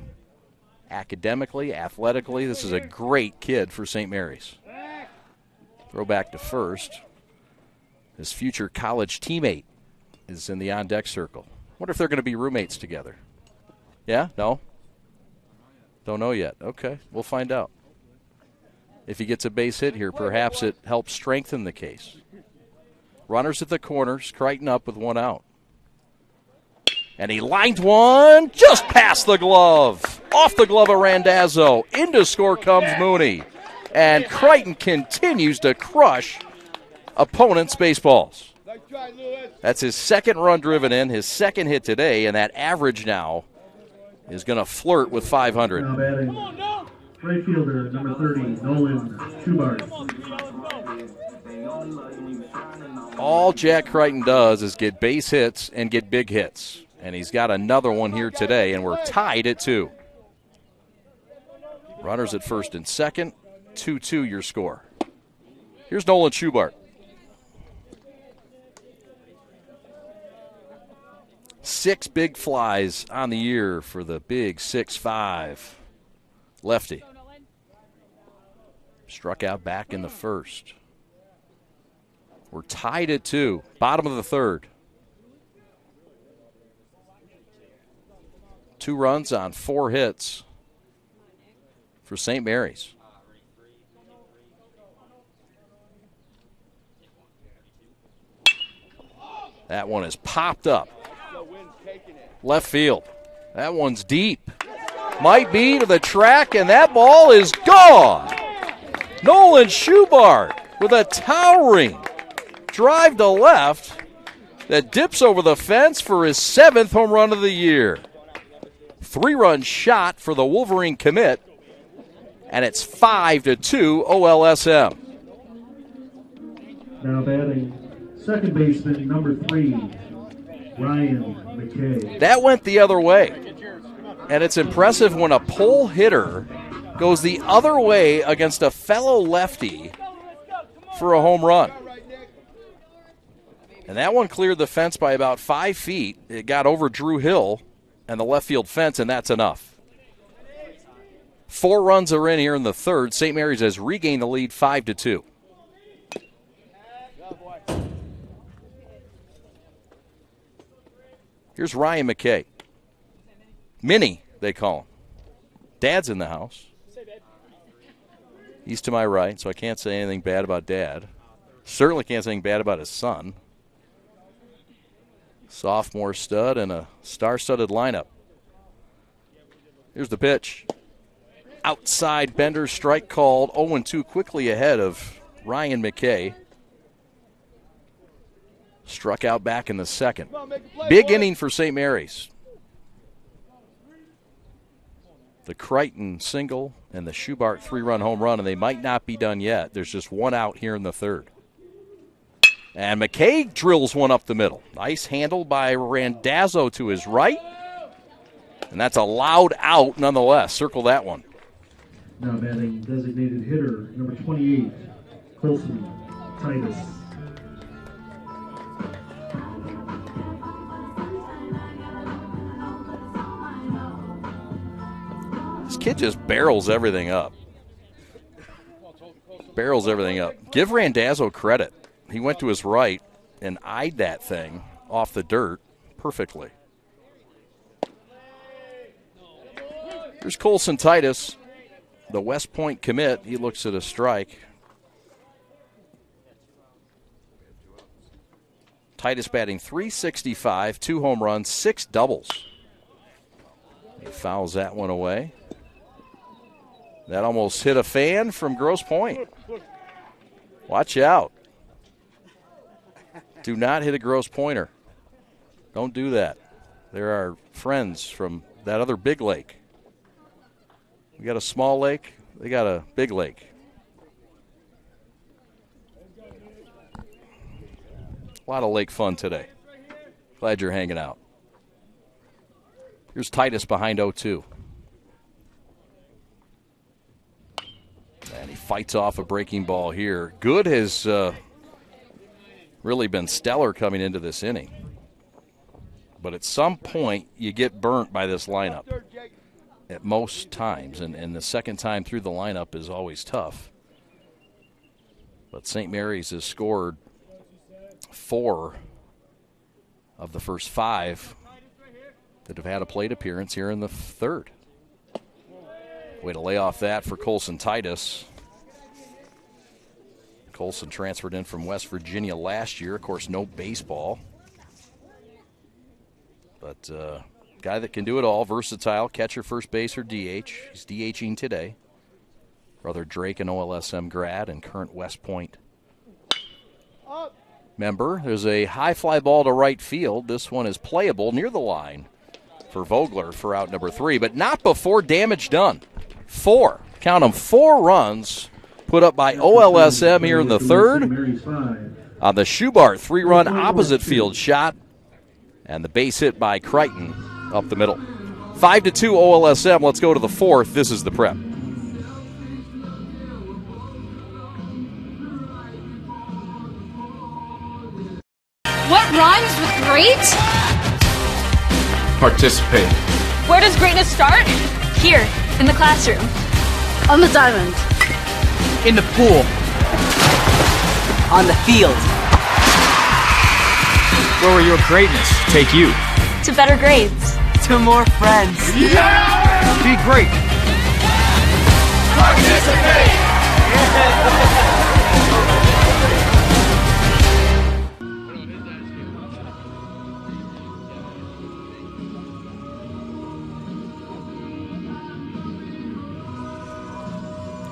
academically, athletically. This is a great kid for St. Mary's. Throw back to first. His future college teammate is in the on-deck circle. Wonder if they're going to be roommates together. Yeah? No? Don't know yet. Okay, we'll find out. If he gets a base hit here, perhaps it helps strengthen the case. Runners at the corners, Crichton up with one out. And he lined one just past the glove. Off the glove of Randazzo. Into score comes Mooney. And Crichton continues to crush opponents' baseballs. That's his second run driven in, his second hit today, and that average now is going to flirt with 500. Now batting, right fielder, number 30, Nolan Schubart. All Jack Crichton does is get base hits and get big hits. And he's got another one here today, and we're tied at 2. Runners at first and second, 2-2 your score. Here's Nolan Schubart. 6 big flies on the year for the big 6'5" lefty. Struck out back in the first. We're tied at 2. Bottom of the third. 2 runs on 4 hits for St. Mary's. That one is popped up. Left field. That one's deep. Might be to the track, and that ball is gone. Nolan Schubart with a towering drive to left that dips over the fence for his 7th home run of the year. 3-run shot for the Wolverine commit, and it's 5-2 OLSM. Now batting second baseman, number 3, Ryan McKay. That went the other way. And it's impressive when a pole hitter goes the other way against a fellow lefty for a home run. And that one cleared the fence by about 5 feet. It got over Drew Hill and the left field fence, and that's enough. 4 runs are in here in the third. St. Mary's has regained the lead 5-2. Here's Ryan McKay. Minnie, they call him. Dad's in the house. He's to my right, so I can't say anything bad about Dad. Certainly can't say anything bad about his son. Sophomore stud and a star-studded lineup. Here's the pitch. Outside Bender, strike called. 0-2 quickly ahead of Ryan McKay. Struck out back in the second. Big inning for St. Mary's. The Crichton single and the Schubart 3-run home run, and they might not be done yet. There's just 1 out here in the third. And McKay drills one up the middle. Nice handle by Randazzo to his right. And that's a loud out nonetheless. Circle that one. Now batting designated hitter, number 28, Colson Titus. This kid just barrels everything up. Barrels everything up. Give Randazzo credit. He went to his right and eyed that thing off the dirt perfectly. Here's Colson Titus, the West Pointe commit. He looks at a strike. Titus batting .365, 2 home runs, 6 doubles. He fouls that one away. That almost hit a fan from Grosse Pointe. Watch out. Do not hit a Grosse Pointer. Don't do that. There are friends from that other big lake. We got a small lake. They got a big lake. A lot of lake fun today. Glad you're hanging out. Here's Titus behind 0-2. And he fights off a breaking ball here. Good has really been stellar coming into this inning. But at some point, you get burnt by this lineup at most times. And the second time through the lineup is always tough. But St. Mary's has scored 4 of the first 5 that have had a plate appearance here in the third. Way to lay off that for Colson Titus. Colson transferred in from West Virginia last year. Of course, no baseball. But guy that can do it all, versatile, catcher, first base, or DH. He's DHing today. Brother Drake, an OLSM grad and current West Pointe member. There's a high fly ball to right field. This one is playable near the line for Vogler for out number 3, but not before damage done. 4, count them, 4 runs put up by OLSM here in the third on the Schubart 3-run opposite field shot, and the base hit by Crichton up the middle. 5-2 OLSM. Let's go to the 4th. This is the prep. What rhymes with great? Participate. Where does greatness start? Here, in the classroom. On the diamond. In the pool. On the field. Where will your greatness take you? To better grades. To more friends. Yeah! Be great. Participate!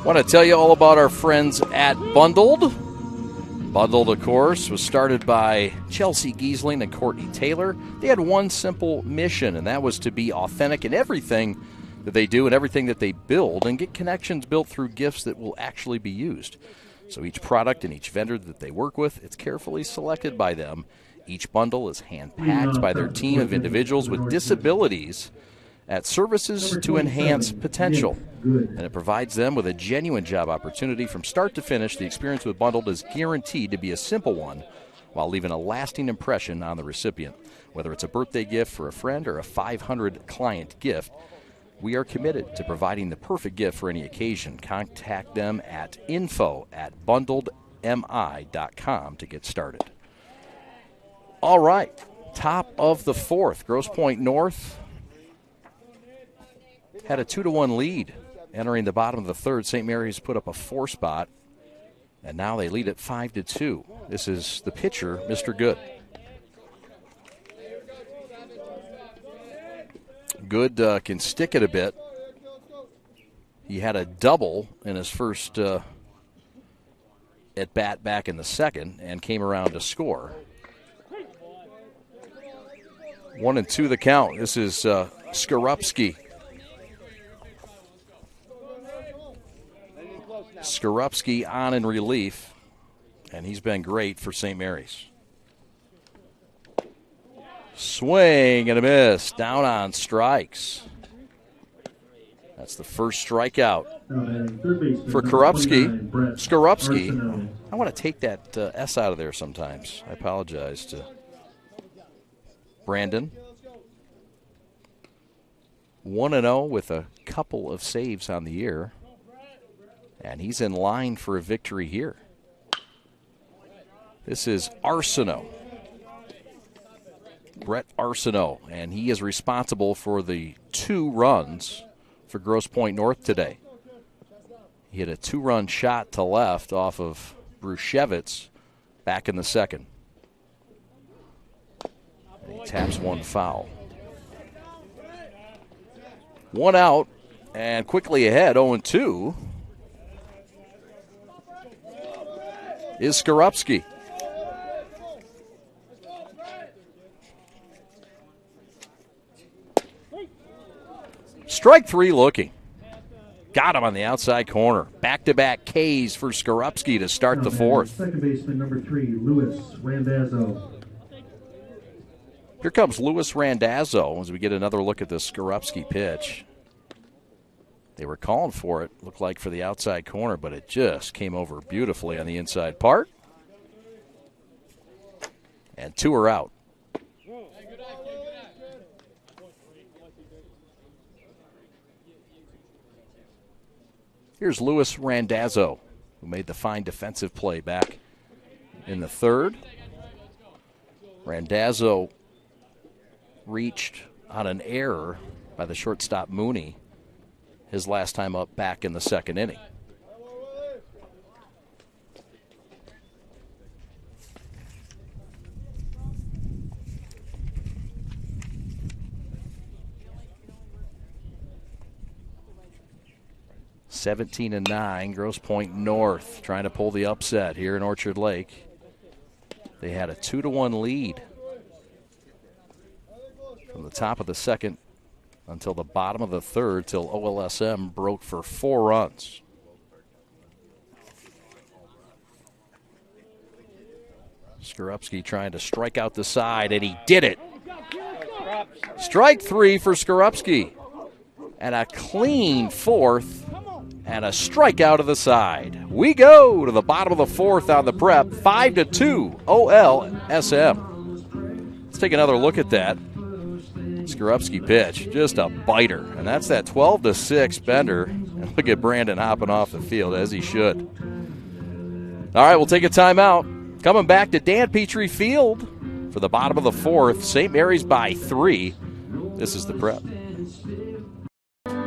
Want to tell you all about our friends at Bundled. Bundled, of course, was started by Chelsea Giesling and Courtney Taylor. They had one simple mission, and that was to be authentic in everything that they do and everything that they build and get connections built through gifts that will actually be used. So each product and each vendor that they work with, it's carefully selected by them. Each bundle is hand-packed by their team of individuals with disabilities at services to enhance potential. And it provides them with a genuine job opportunity from start to finish. The experience with Bundled is guaranteed to be a simple one while leaving a lasting impression on the recipient. Whether it's a birthday gift for a friend or a 500 client gift, we are committed to providing the perfect gift for any occasion. Contact them at info@bundledmi.com to get started. All right, top of the fourth, Grosse Pointe North had a 2-1 lead entering the bottom of the third. St. Mary's put up a 4 spot, and now they lead at 5-2. This is the pitcher, Mr. Good. Good can stick it a bit. He had a double in his first at bat back in the second and came around to score. 1-2 the count. This is Skorupski. Skorupski on in relief, and he's been great for St. Mary's. Swing and a miss, down on strikes. That's the first strikeout for Skorupski. I want to take that S out of there sometimes. I apologize to Brandon. 1-0 with a couple of saves on the year. And he's in line for a victory here. This is Arsenault. Brett Arsenault, and he is responsible for the 2 runs for Grosse Pointe North today. He hit a 2-run shot to left off of Bruchevitz back in the second. And he taps one foul. 1 out, and quickly ahead, 0-2. Is Skorupski. Strike 3 looking. Got him on the outside corner. Back-to-back Ks for Skorupski to start the fourth. Second baseman, number 3, Louis Randazzo. Here comes Louis Randazzo as we get another look at the Skorupski pitch. They were calling for it, looked like for the outside corner, but it just came over beautifully on the inside part. And 2 are out. Here's Louis Randazzo, who made the fine defensive play back in the third. Randazzo reached on an error by the shortstop Mooney his last time up back in the second inning. (17-9), Grosse Pointe North trying to pull the upset here in Orchard Lake. They had a 2-1 lead from the top of the second until the bottom of the third, till OLSM broke for 4 runs. Skorupski trying to strike out the side, and he did it. Strike 3 for Skorupski. And a clean fourth and a strikeout of the side. We go to the bottom of the fourth on the prep, 5-2 OLSM. Let's take another look at that. Skorupski pitch, just a biter. And that's that 12-6 Bender. And Look at Brandon hopping off the field, as he should. All right, we'll take a timeout. Coming back to Dan Petrie Field for the bottom of the fourth. St. Mary's by 3. This is the Prep.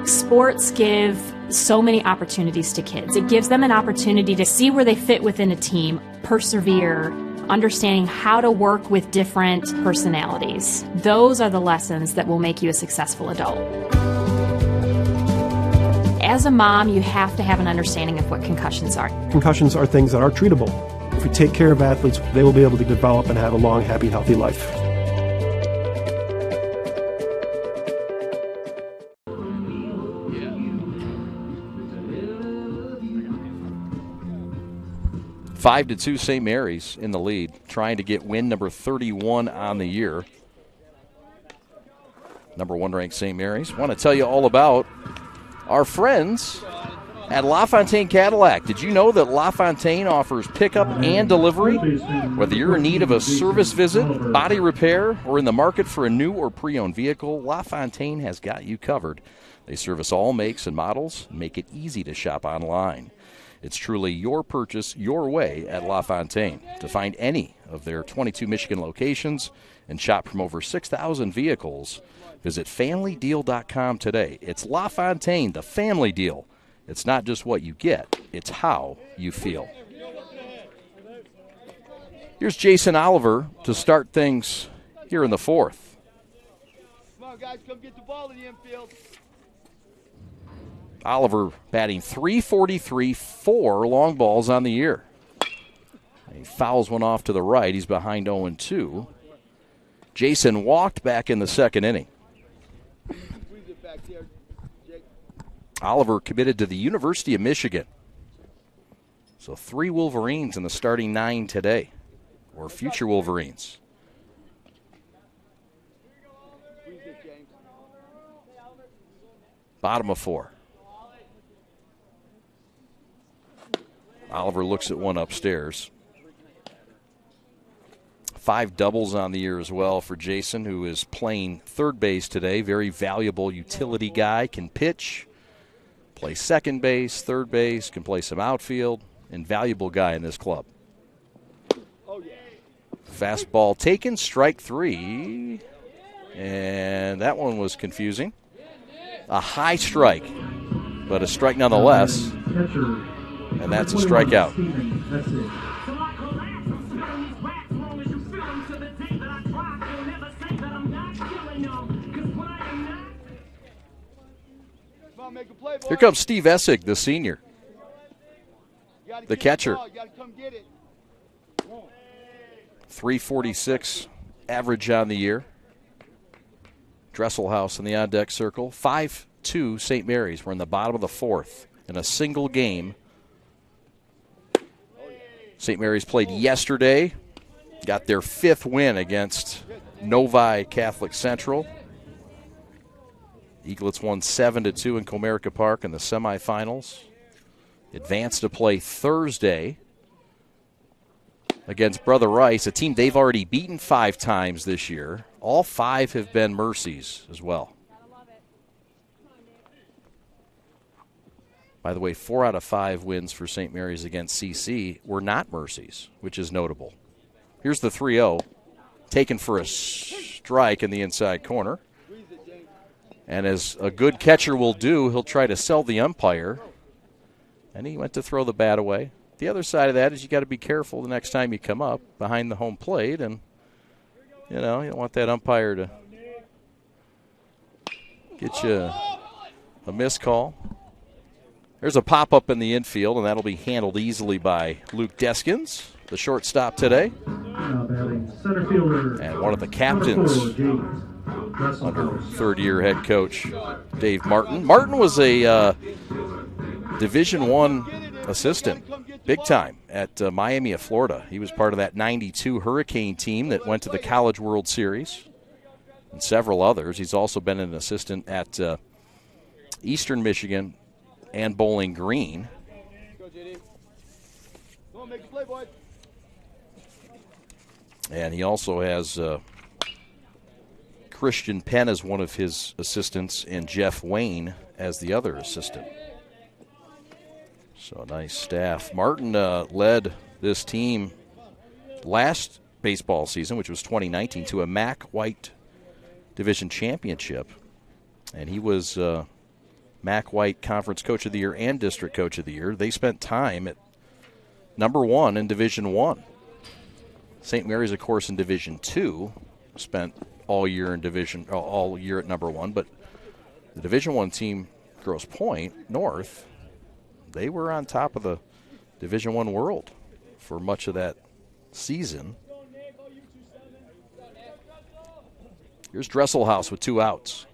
Sports give so many opportunities to kids. It gives them an opportunity to see where they fit within a team, persevere, understanding how to work with different personalities. Those are the lessons that will make you a successful adult. As a mom, you have to have an understanding of what concussions are. Concussions are things that are treatable. If we take care of athletes, they will be able to develop and have a long, happy, healthy life. Five to 2 St. Mary's in the lead, trying to get win number 31 on the year. Number 1 ranked St. Mary's. Want to tell you all about our friends at LaFontaine Cadillac. Did you know that LaFontaine offers pickup and delivery? Whether you're in need of a service visit, body repair, or in the market for a new or pre-owned vehicle, LaFontaine has got you covered. They service all makes and models and make it easy to shop online. It's truly your purchase, your way at LaFontaine. To find any of their 22 Michigan locations and shop from over 6,000 vehicles, visit FamilyDeal.com today. It's LaFontaine, the family deal. It's not just what you get, it's how you feel. Here's Jason Oliver to start things here in the fourth. Come on, guys, come get the ball in the infield. Oliver batting .343, 4 long balls on the year. He fouls one off to the right. He's behind 0-2. Jason walked back in the second inning. Oliver committed to the University of Michigan. So 3 Wolverines in the starting 9 today, or future Wolverines. Bottom of 4. Oliver looks at one upstairs. 5 doubles on the year as well for Jason, who is playing third base today. Very valuable utility guy, can pitch, play second base, third base, can play some outfield. Invaluable guy in this club. Fastball taken, strike 3. And that one was confusing. A high strike, but a strike nonetheless. And that's a strikeout. Here comes Steve Essig, the senior, the catcher. 346 average on the year. Dresselhaus in the on-deck circle. 5-2 St. Mary's. We're in the bottom of the fourth in a single game. St. Mary's played yesterday, got their 5th win against Novi Catholic Central. Eaglets won 7-2 in Comerica Park in the semifinals. Advanced to play Thursday against Brother Rice, a team they've already beaten 5 times this year. All 5 have been Mercies as well. By the way, 4 out of 5 wins for St. Mary's against CC were not Mercies, which is notable. Here's the 3-0, taken for a strike in the inside corner. And as a good catcher will do, he'll try to sell the umpire. And he went to throw the bat away. The other side of that is you got to be careful the next time you come up behind the home plate. And, you don't want that umpire to get you a missed call. There's a pop-up in the infield, and that'll be handled easily by Luke Deskins, the shortstop today. And one of the captains under third-year head coach Dave Martin. Martin was a Division I assistant, big time, at Miami of Florida. He was part of that 92 Hurricane team that went to the College World Series and several others. He's also been an assistant at Eastern Michigan and Bowling Green. And he also has Christian Penn as one of his assistants and Jeff Wayne as the other assistant. So nice staff. Martin led this team last baseball season, which was 2019, to a MAC White Division Championship. And he was MAC White Conference Coach of the Year and District Coach of the Year. They spent time at number 1 in Division 1. St. Mary's, of course, in Division 2, spent all year at number 1. But the Division 1 team, Grosse Pointe North, they were on top of the Division 1 world for much of that season. Here's Dresselhaus with 2 outs.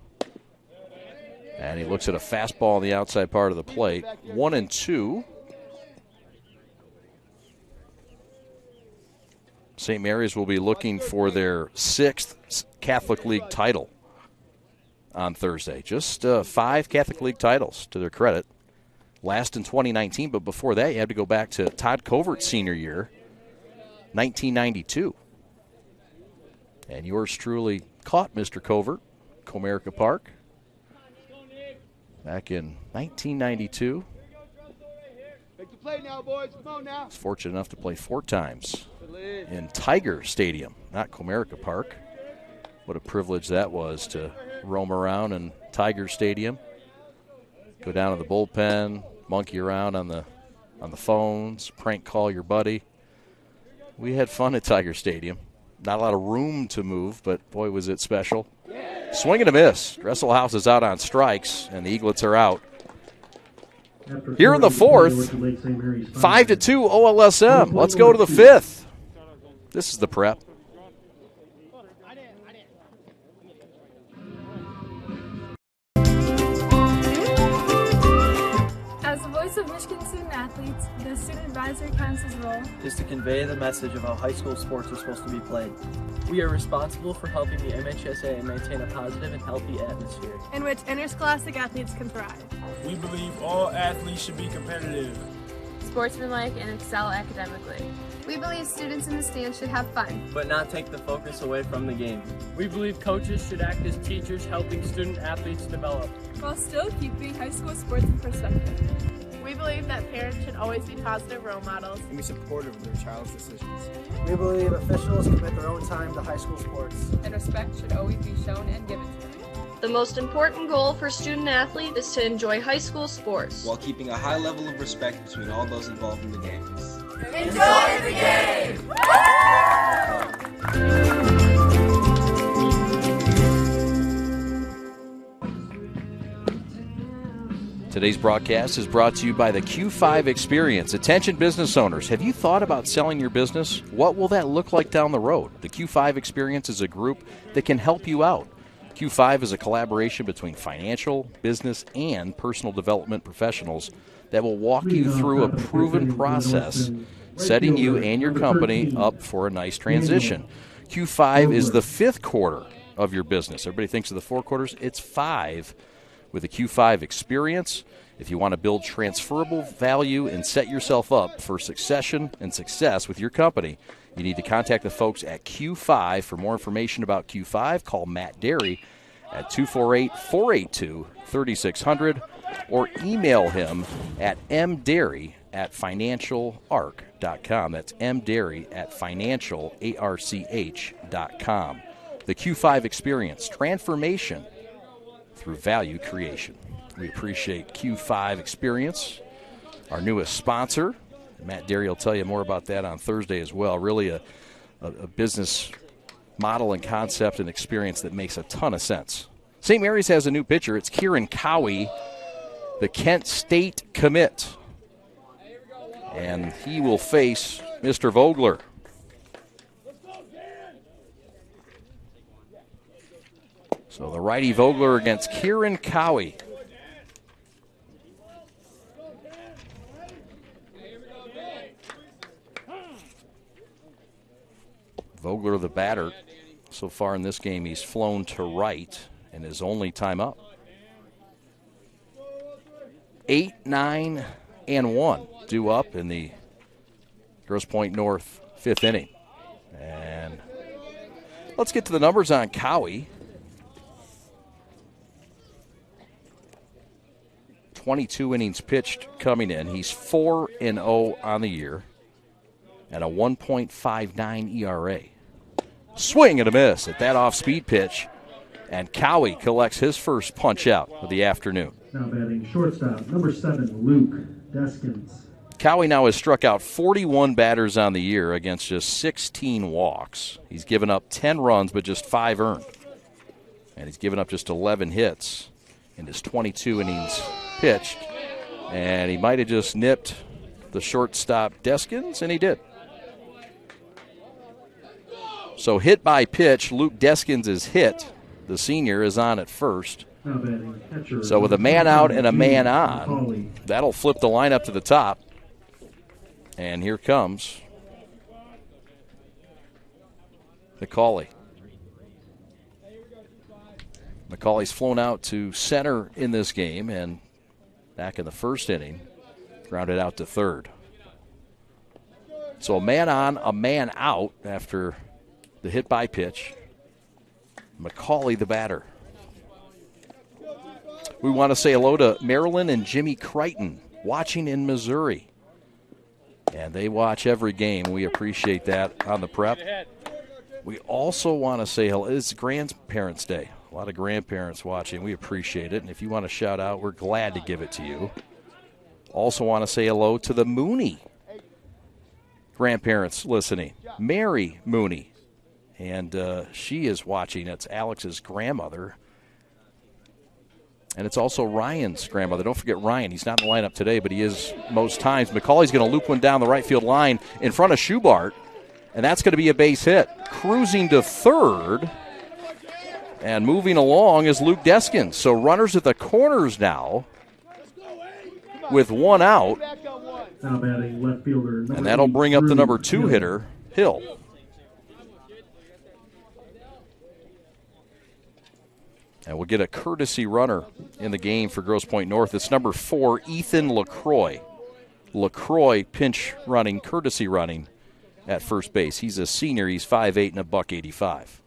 And he looks at a fastball on the outside part of the plate. 1-2. St. Mary's will be looking for their 6th Catholic League title on Thursday. Just 5 Catholic League titles to their credit. Last in 2019, but before that you have to go back to Todd Covert's senior year, 1992. And yours truly caught Mr. Covert, Comerica Park, back in 1992. Make the play now, boys. Come on now. I was fortunate enough to play 4 times in Tiger Stadium, not Comerica Park. What a privilege that was to roam around in Tiger Stadium, go down to the bullpen, monkey around on the phones, prank call your buddy. We had fun at Tiger Stadium. Not a lot of room to move, but boy, was it special. Swing and a miss. Dresselhaus is out on strikes, and the Eaglets are out. Here in the 4th, 5-2 OLSM. Let's go to the 5th. This is the prep. As the voice of Michigan student athletes, the Student Advisory Council's role is to convey the message of how high school sports are supposed to be played. We are responsible for helping the MHSA maintain a positive and healthy atmosphere in which interscholastic athletes can thrive. We believe all athletes should be competitive, sportsmanlike, and excel academically. We believe students in the stands should have fun, but not take the focus away from the game. We believe coaches should act as teachers helping student athletes develop, while still keeping high school sports in perspective. We believe that parents should always be positive role models and be supportive of their child's decisions. We believe officials commit their own time to high school sports, and respect should always be shown and given to them. The most important goal for student athletes is to enjoy high school sports while keeping a high level of respect between all those involved in the games. Enjoy the game! Today's broadcast is brought to you by the Q5 Experience. Attention business owners, have you thought about selling your business? What will that look like down the road? The Q5 Experience is a group that can help you out. Q5 is a collaboration between financial, business, and personal development professionals that will walk you through a proven process, setting you and your company up for a nice transition. Q5 is the 5th quarter of your business. Everybody thinks of the 4 quarters. It's 5 with the Q5 Experience. If you want to build transferable value and set yourself up for succession and success with your company, you need to contact the folks at Q5. For more information about Q5, call Matt Derry at 248-482-3600 or email him at mderry@financialarch.com. That's mderry@financialarch.com. The Q5 Experience, transformation through value creation. We appreciate Q5 Experience, our newest sponsor. Matt Derry will tell you more about that on Thursday as well. Really a business model and concept and experience that makes a ton of sense. St. Mary's has a new pitcher. It's Kieran Cowie, the Kent State commit. And he will face Mr. Vogler. So the righty Vogler against Kieran Cowie. Vogler, the batter. So far in this game, he's flown to right in his only time up. 8, 9, and 1 due up in the Grosse Pointe North 5th inning. And let's get to the numbers on Cowie. 22 innings pitched coming in. He's 4-0 on the year and a 1.59 ERA. Swing and a miss at that off-speed pitch, and Cowie collects his first punch out of the afternoon. Now batting shortstop, number 7, Luke Deskins. Cowie now has struck out 41 batters on the year against just 16 walks. He's given up 10 runs, but just 5 earned. And he's given up just 11 hits in his 22 innings pitched. And he might have just nipped the shortstop Deskins, and he did. So hit by pitch, Luke Deskins is hit. The senior is on at first. So with a man out and a man on, that'll flip the lineup to the top. And here comes McCauley. McCauley's flown out to center in this game, and back in the first inning, grounded out to third. So a man on, a man out after the hit by pitch. McCauley, the batter. We want to say hello to Marilyn and Jimmy Crichton, watching in Missouri. And they watch every game. We appreciate that on the prep. We also want to say hello. It's Grandparents' Day. A lot of grandparents watching. We appreciate it. And if you want to shout out, we're glad to give it to you. Also want to say hello to the Mooney grandparents listening. Mary Mooney. And she is watching. It's Alex's grandmother. And it's also Ryan's grandmother. Don't forget Ryan. He's not in the lineup today, but he is most times. McCauley's going to loop one down the right field line in front of Schubart, and that's going to be a base hit. Cruising to third and moving along is Luke Deskins. So runners at the corners now with one out. Now batting left fielder. And that'll bring up the number 2 hitter, Hill. And we'll get a courtesy runner in the game for Grosse Pointe North. It's number 4, Ethan LaCroix. LaCroix pinch running, courtesy running at first base. He's a senior. He's 5'8" and a $185.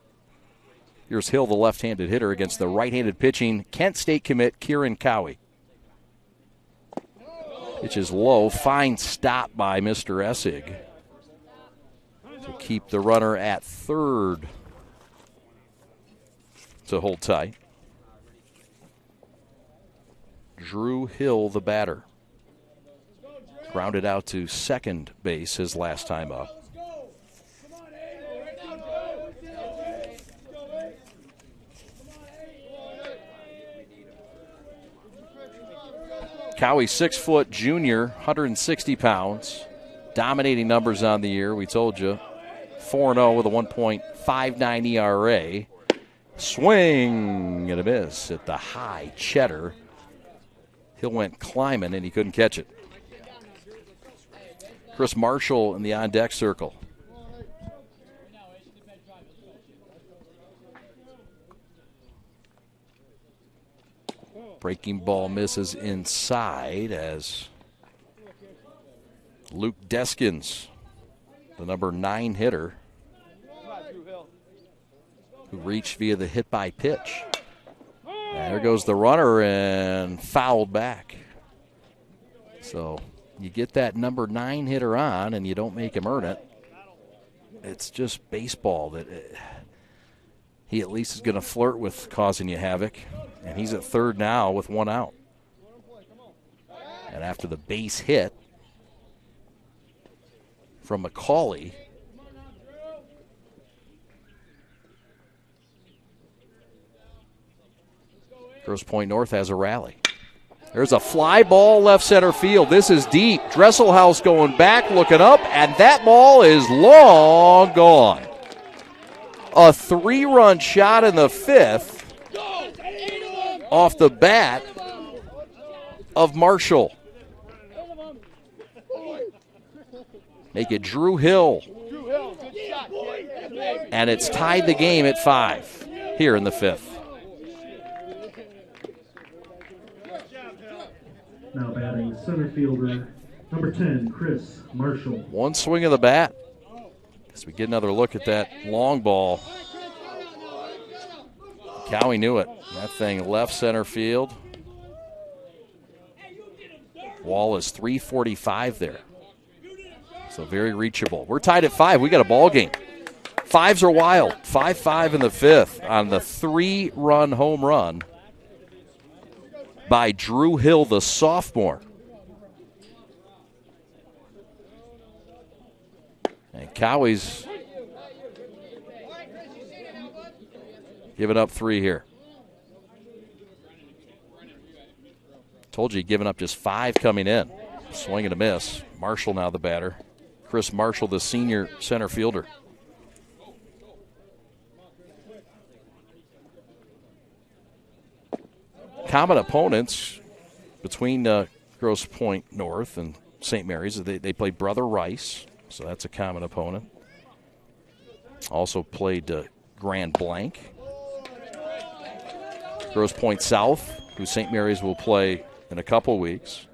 Here's Hill, the left-handed hitter, against the right-handed pitching Kent State commit Kieran Cowie. Pitch is low. Fine stop by Mr. Essig to keep the runner at third to hold tight. Drew Hill, the batter. Grounded out to second base his last time up. Cowie, 6-foot junior, 160 pounds. Dominating numbers on the year, we told you. 4-0 with a 1.59 ERA. Swing and a miss at the high cheddar. Hill went climbing, and he couldn't catch it. Chris Marshall in the on-deck circle. Breaking ball misses inside as Luke Deskins, the number 9 hitter, who reached via the hit by pitch. And there goes the runner and fouled back. So you get that number 9 hitter on and you don't make him earn it. It's just baseball that he at least is going to flirt with causing you havoc. And he's at third now with one out. And after the base hit from McCauley, Grosse Pointe North has a rally. There's a fly ball left center field. This is deep. Dresselhaus going back, looking up, and that ball is long gone. A 3-run shot in the 5th off the bat of Marshall. Make it Drew Hill. And it's tied the game at 5 here in the 5th. Now batting center fielder, number 10, Chris Marshall. One swing of the bat. As we get another look at that long ball. Cowie knew it. That thing left center field. Wall is 345 there. So very reachable. We're tied at 5. We got a ball game. Fives are wild. 5-5 in the 5th on the 3-run home run by Drew Hill, the sophomore. And Cowie's giving up 3 here. Told you, giving up just 5 coming in. Swing and a miss. Marshall now the batter. Chris Marshall, the senior center fielder. Common opponents between Grosse Pointe North and St. Mary's. They played Brother Rice, so that's a common opponent. Also played Grand Blanc. Grosse Pointe South, who St. Mary's will play in a couple weeks.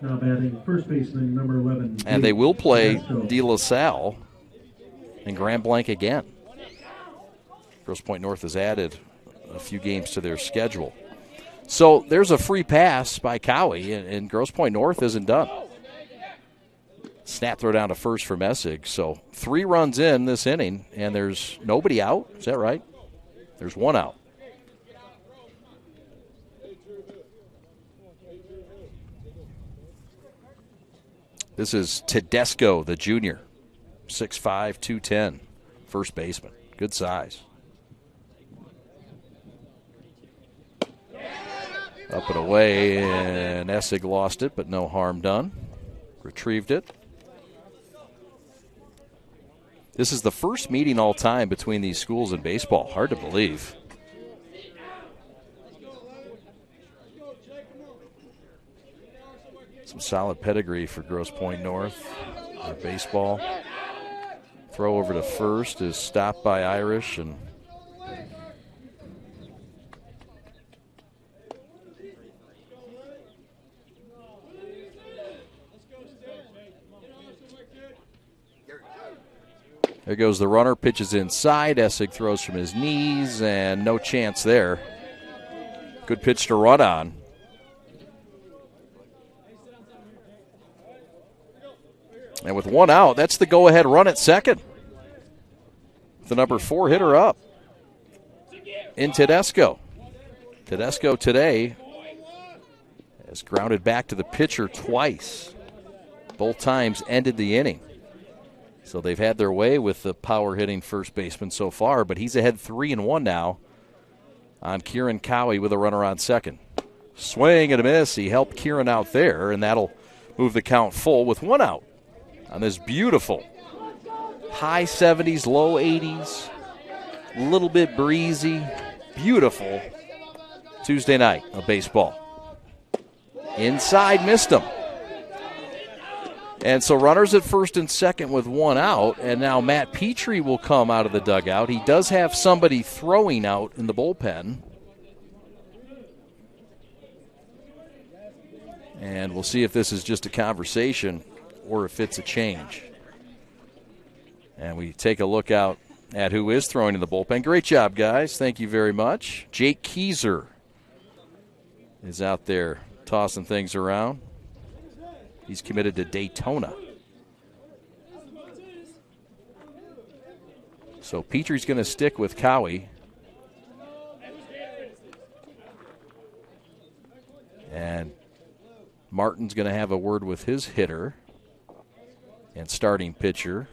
Now batting first baseman number 11. And they will play De La Salle and Grand Blanc again. Grosse Pointe North has added a few games to their schedule. So there's a free pass by Cowie, and Grosse Pointe North isn't done. Snap throw down to first for Messig. So 3 runs in this inning, and there's nobody out. Is that right? There's 1 out. This is Tedesco, the junior, 6'5", 210, first baseman. Good size. Up and away, and Essig lost it, but no harm done. Retrieved it. This is the first meeting all time between these schools in baseball. Hard to believe. Some solid pedigree for Grosse Pointe North. Their baseball. Throw over to first is stopped by Irish, and there goes the runner, pitches inside. Essig throws from his knees, and no chance there. Good pitch to run on. And with 1 out, that's the go-ahead run at second. The number 4 hitter up in Tedesco. Tedesco today has grounded back to the pitcher twice. Both times ended the inning. So they've had their way with the power-hitting first baseman so far, but he's ahead 3-1 now on Kieran Cowie with a runner on second. Swing and a miss. He helped Kieran out there, and that'll move the count full with 1 out on this beautiful high 70s, low 80s, a little bit breezy, beautiful Tuesday night of baseball. Inside, missed him. And so runners at first and second with 1 out, and now Matt Petrie will come out of the dugout. He does have somebody throwing out in the bullpen. And we'll see if this is just a conversation or if it's a change. And we take a look out at who is throwing in the bullpen. Great job, guys. Thank you very much. Jake Keyser is out there tossing things around. He's committed to Daytona. So Petrie's going to stick with Cowie. And Martin's going to have a word with his hitter and starting pitcher,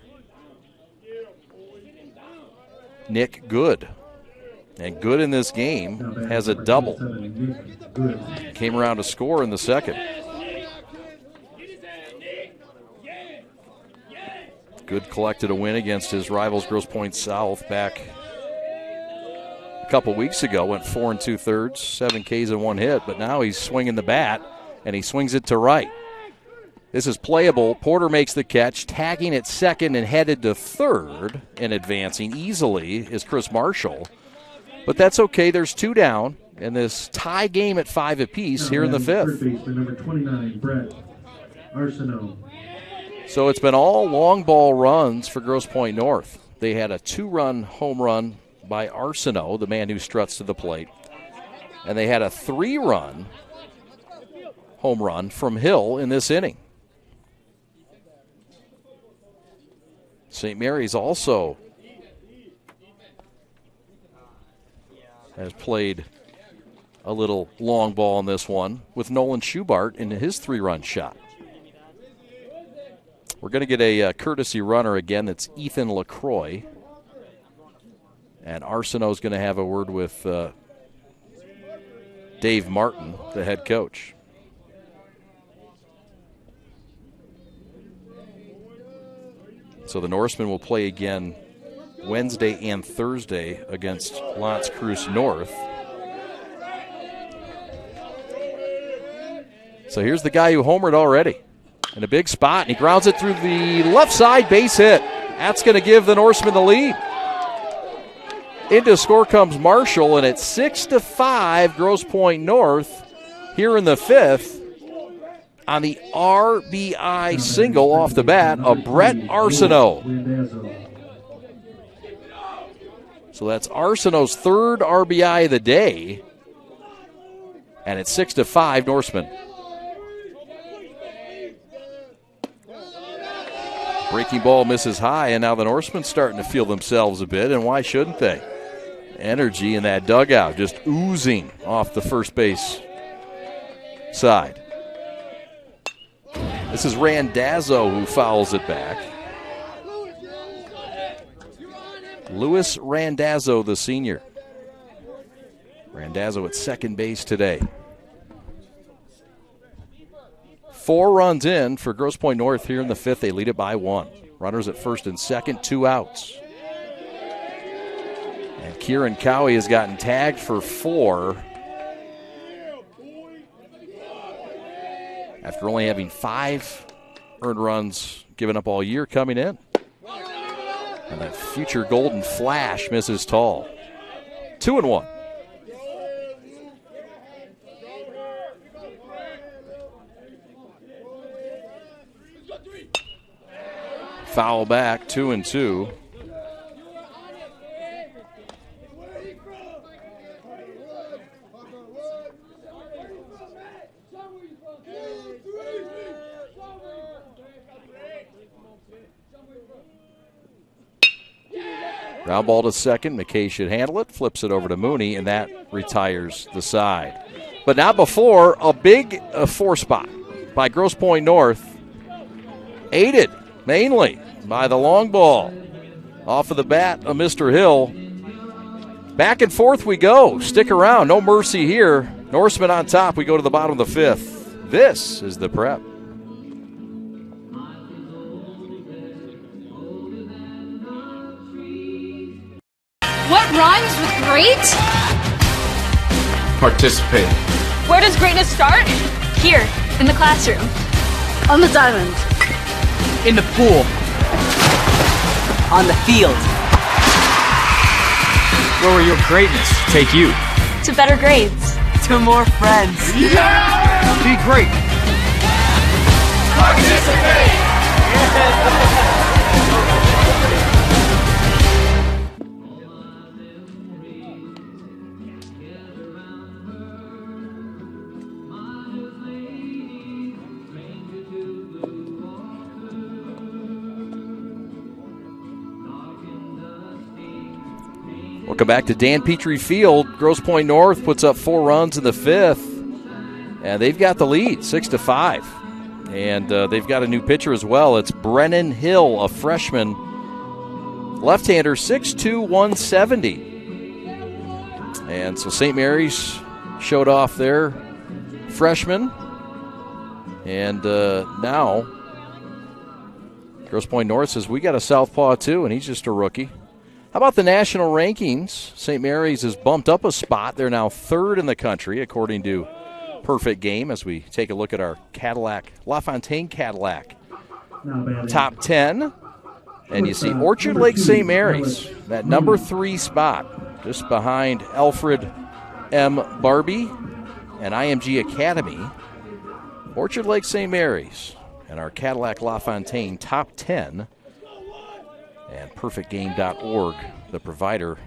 Nick Good. And Good in this game has a double. Came around to score in the second. Good collected a win against his rivals Grosse Pointe South back a couple weeks ago. Went 4 2/3, 7 Ks and 1 hit, but now he's swinging the bat, and he swings it to right. This is playable. Porter makes the catch, tagging at second and headed to third, and advancing easily is Chris Marshall. But that's okay. There's 2 down, and this tie game at 5 apiece here in the 5th. Third baseman number 29, Brett Arsenault. So it's been all long ball runs for Grosse Pointe North. They had a 2-run home run by Arsenault, the man who struts to the plate. And they had a 3-run home run from Hill in this inning. St. Mary's also has played a little long ball in this one with Nolan Schubart in his 3-run shot. We're going to get a courtesy runner again. That's Ethan LaCroix. And Arsenault's going to have a word with Dave Martin, the head coach. So the Norsemen will play again Wednesday and Thursday against L'Anse Creuse North. So here's the guy who homered already in a big spot. He grounds it through the left side, base hit. That's going to give the Norsemen the lead. Into score comes Marshall, and it's 6-5 Grosse Pointe North here in the 5th. On the RBI single off the bat of Brett Arsenault. So that's Arsenault's 3rd RBI of the day. And it's 6-5 Norsemen. Breaking ball misses high, and now the Norsemen starting to feel themselves a bit, and why shouldn't they? Energy in that dugout just oozing off the first base side. This is Randazzo who fouls it back. Louis Randazzo, the senior. Randazzo at second base today. 4 runs in for Grosse Pointe North here in the 5th. They lead it by 1. Runners at first and second, 2 outs. And Kieran Cowie has gotten tagged for 4. After only having 5 earned runs given up all year coming in. And that future Golden Flash misses tall. 2-1. Foul back, 2-2. Ground ball to second. McKay should handle it. Flips it over to Mooney, and that retires the side. But not before a big 4 spot by Grosse Pointe North. Aided mainly by the long ball off of the bat of Mr. Hill. Back and forth we go. Stick around. No mercy here. Norsemen on top. We go to the bottom of the 5th. This is the prep. What rhymes with great? Participate. Where does greatness start? Here, in the classroom. On the diamond. In the pool. On the field. Where will your greatness take you? To better grades. To more friends. Yeah! Be great. Participate! Welcome back to Dan Petrie Field. Grosse Pointe North puts up 4 runs in the 5th, and they've got the lead, 6-5. And they've got a new pitcher as well. It's Brennan Hill, a freshman, left-hander, 6'2", 170. And so St. Mary's showed off their freshman, and now Grosse Pointe North says, we got a southpaw too, and he's just a rookie. How about the national rankings? St. Mary's has bumped up a spot. They're now 3rd in the country, according to Perfect Game, as we take a look at our Cadillac, LaFontaine Cadillac top 10. And you see Orchard Lake St. Mary's, that number 3 spot, just behind Alfred M. Barbie and IMG Academy. Orchard Lake St. Mary's and our Cadillac LaFontaine top 10. And perfectgame.org, the provider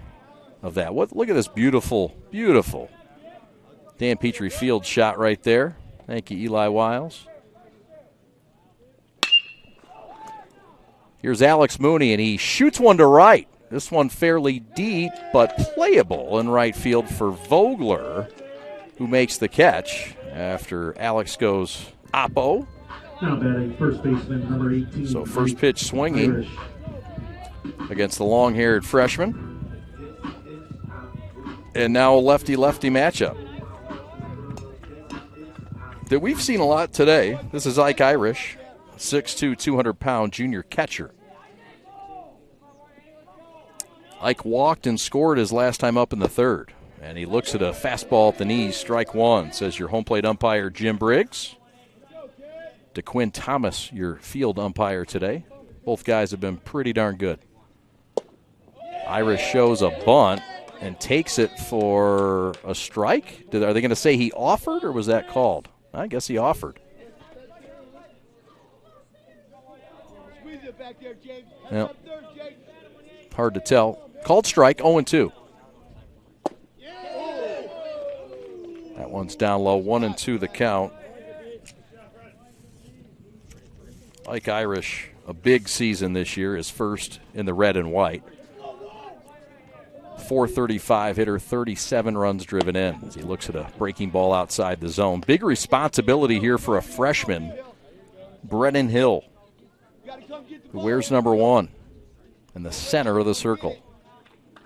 of that. Look at this beautiful, beautiful Dan Petrie Field shot right there. Thank you, Eli Wiles. Here's Alex Mooney, and he shoots one to right. This one fairly deep, but playable in right field for Vogler, who makes the catch after Alex goes oppo. Now batting first baseman number 18. So first pitch swinging against the long-haired freshman. And now a lefty-lefty matchup that we've seen a lot today. This is Ike Irish, 6'2", 200-pound junior catcher. Ike walked and scored his last time up in the third. And he looks at a fastball at the knees, strike one, says your home plate umpire, Jim Briggs. DeQuinn Thomas, your field umpire today. Both guys have been pretty darn good. Irish shows a bunt and takes it for a strike. Are they going to say he offered, or was that called? I guess he offered. Well, hard to tell. Called strike, 0-2. That one's down low, 1-2 the count. Ike Irish, a big season this year, his first in the red and white. .435 hitter, 37 runs driven in as he looks at a breaking ball outside the zone. Big responsibility here for a freshman, Brennan Hill, who wears number 1 in the center of the circle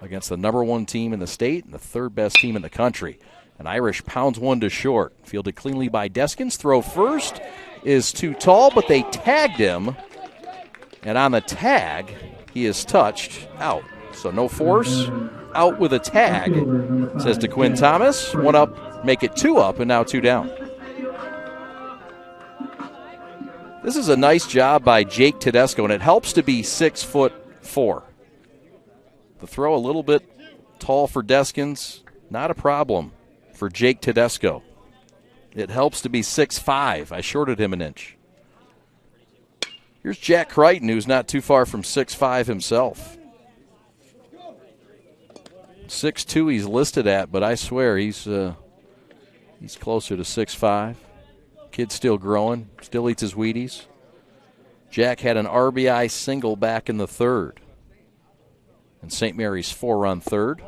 against the number 1 team in the state and the third best team in the country. And Irish pounds one to short. Fielded cleanly by Deskins. Throw first is too tall, but they tagged him. And on the tag, he is touched out. So no force, out with a tag, says DeQuinn Thomas. 1 up, make it 2 up, and now 2 down. This is a nice job by Jake Tedesco, and it helps to be 6'4". The throw a little bit tall for Deskins, not a problem for Jake Tedesco. It helps to be 6'5". I shorted him an inch. Here's Jack Crichton, who's not too far from 6'5" himself. 6'2" he's listed at, but I swear he's closer to 6'5". Kid's still growing, still eats his Wheaties. Jack had an RBI single back in the third. And St. Mary's 4-run third.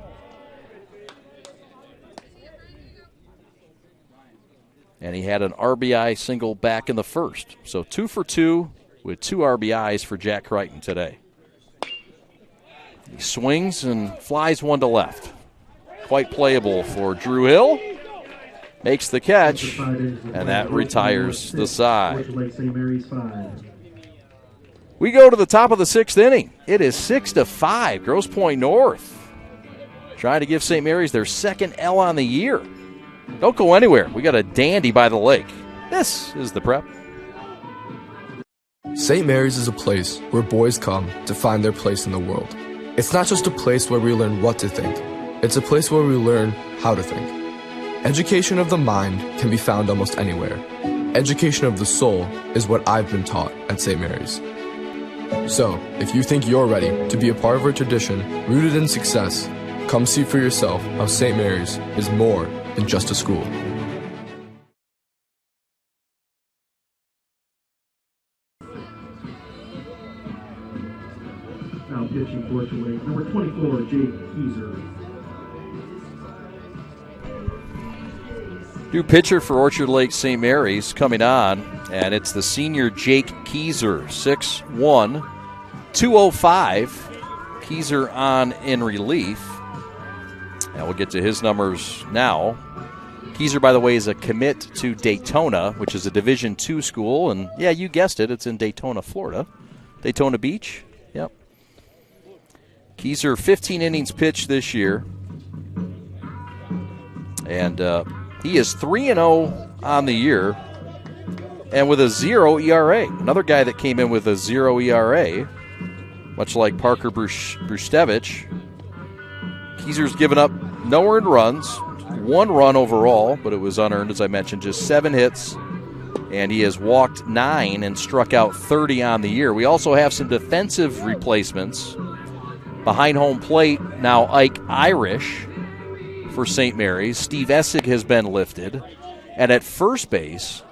And he had an RBI single back in the first. So 2 for 2 with 2 RBIs for Jack Crichton today. He swings and flies one to left. Quite playable for Drew Hill. Makes the catch, and that retires the side. We go to the top of the 6th inning. It is 6-5, Grosse Pointe North. Trying to give St. Mary's their second L on the year. Don't go anywhere. We got a dandy by the lake. This is The Prep. St. Mary's is a place where boys come to find their place in the world. It's not just a place where we learn what to think. It's a place where we learn how to think. Education of the mind can be found almost anywhere. Education of the soul is what I've been taught at St. Mary's. So, if you think you're ready to be a part of our tradition rooted in success, come see for yourself how St. Mary's is more than just a school. Now pitching for Orchard, number 24, Jake Keyser. New pitcher for Orchard Lake St. Mary's coming on, and it's the senior Jake Keyser, 6'1", 205. Keyser on in relief. And we'll get to his numbers now. Keyser, by the way, is a commit to Daytona, which is a Division II school. And, yeah, you guessed it, it's in Daytona, Florida. Daytona Beach, yep. Keyser, 15 innings pitched this year. And he is 3-0 on the year and with a 0 ERA. Another guy that came in with a 0 ERA, much like Parker Brustevich. Keyser's given up no earned runs, 1 run overall, but it was unearned, as I mentioned, just 7 hits, and he has walked 9 and struck out 30 on the year. We also have some defensive replacements. Behind home plate, now Ike Irish for St. Mary's. Steve Essig has been lifted. And at first base,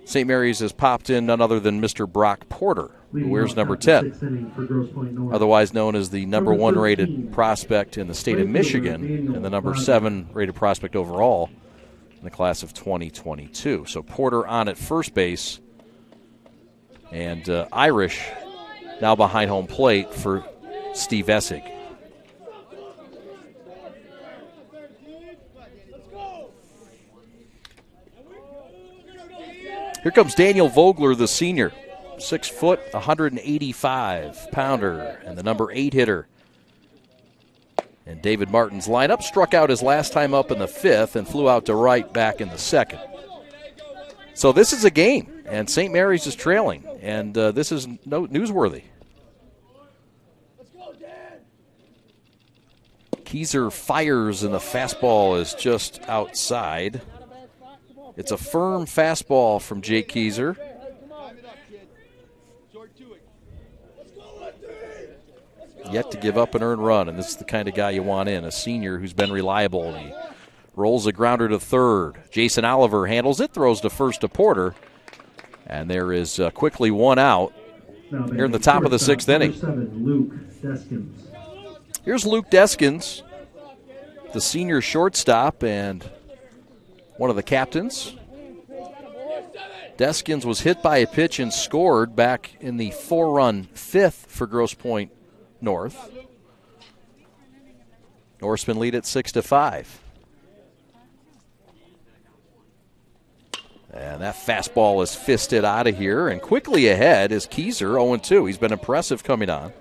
St. Mary's has popped in none other than Mr. Brock Porter, who wears number 10, otherwise known as the number 1 rated prospect in the state of Michigan and the number 7 rated prospect overall in the class of 2022. So Porter on at first base, and Irish now behind home plate for Steve Essig. Here comes Daniel Vogler, the senior, 6 foot, 185-pounder, and the number 8 hitter. And David Martin's lineup struck out his last time up in the 5th and flew out to right back in the 2nd. So this is a game, and St. Mary's is trailing, and this is newsworthy. Keyser fires, and the fastball is just outside. It's a firm fastball from Jake Keyser. Yet to give up an earned run, and this is the kind of guy you want in, a senior who's been reliable. And he rolls a grounder to third. Jason Oliver handles it, throws to first to Porter, and there is quickly 1 out here in the top of the 6th inning. Here's Luke Deskins, the senior shortstop and one of the captains. Deskins was hit by a pitch and scored back in the 4-run 5th for Grosse Pointe North. Norsemen lead at 6-5. And that fastball is fisted out of here, and quickly ahead is Keyser, 0-2. He's been impressive coming on.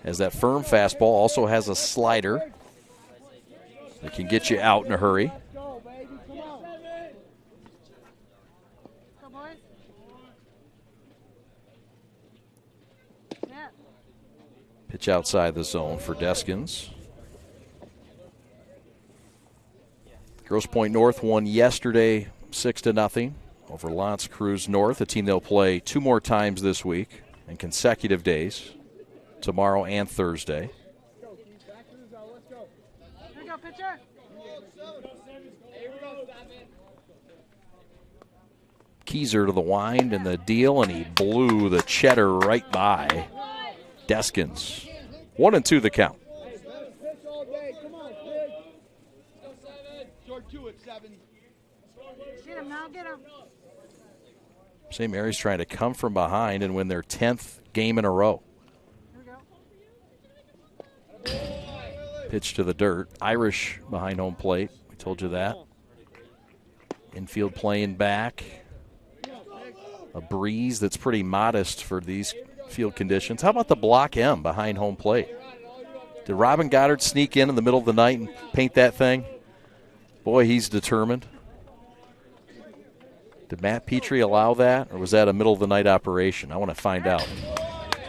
As that firm fastball also has a slider that can get you out in a hurry. Pitch outside the zone for Deskins. Grosse Pointe North won yesterday 6-0 over L'Anse Creuse North, a team they'll play 2 more times this week in consecutive days, tomorrow and Thursday. Keyser to the wind and the deal, and he blew the cheddar right by Deskins. 1-2 the count. St. Mary's trying to come from behind and win their 10th game in a row. Pitch to the dirt. Irish behind home plate. We told you that. Infield playing back. A breeze that's pretty modest for these field conditions. How about the block M behind home plate? Did Robin Goddard sneak in the middle of the night and paint that thing? Boy, he's determined. Did Matt Petrie allow that, or was that a middle of the night operation? I want to find out.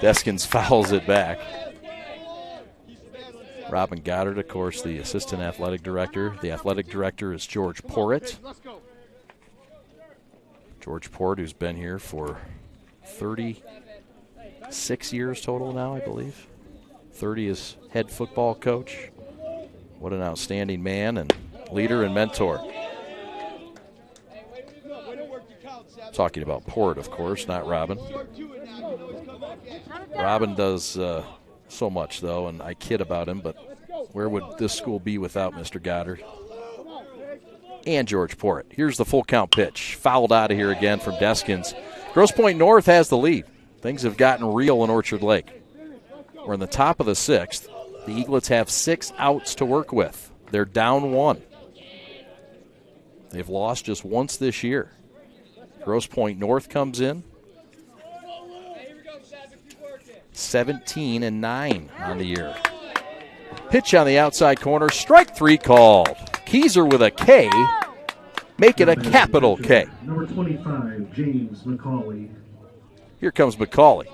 Deskins fouls it back. Robin Goddard, of course, the assistant athletic director. The athletic director is George Porritt. George Porritt, who's been here for 36 years total now, I believe. 30 as head football coach. What an outstanding man and leader and mentor. Talking about Porritt, of course, not Robin. Robin does so much, though, and I kid about him, but where would this school be without Mr. Goddard? And George Porritt. Here's the full count pitch. Fouled out of here again from Deskins. Grosse Pointe North has the lead. Things have gotten real in Orchard Lake. We're in the top of the 6th. The Eaglets have 6 outs to work with. They're down 1. They've lost just once this year. Grosse Pointe North comes in 17-9 on the year. Pitch on the outside corner. Strike 3 called. Keyser with a K. Make it a capital K. Number 25, James McCauley. Here comes McCauley.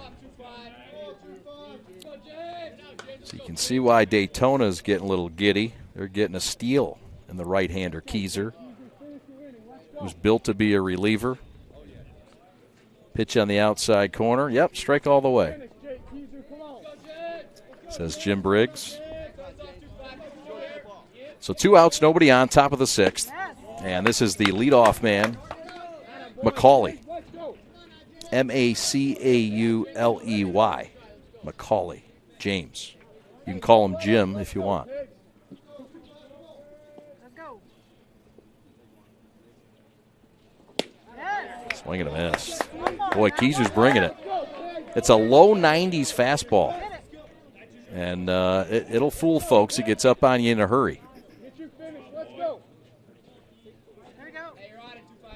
So you can see why Daytona's getting a little giddy. They're getting a steal in the right-hander, Keyser, who's built to be a reliever. Pitch on the outside corner. Yep, strike all the way, says Jim Briggs. So 2 outs, nobody on, top of the 6th. And this is the leadoff man, Macaulay. Macauley. Macaulay. James. You can call him Jim if you want. Swing and a miss. Boy, Keyser's bringing it. It's a low 90s fastball. And it'll fool folks. It gets up on you in a hurry.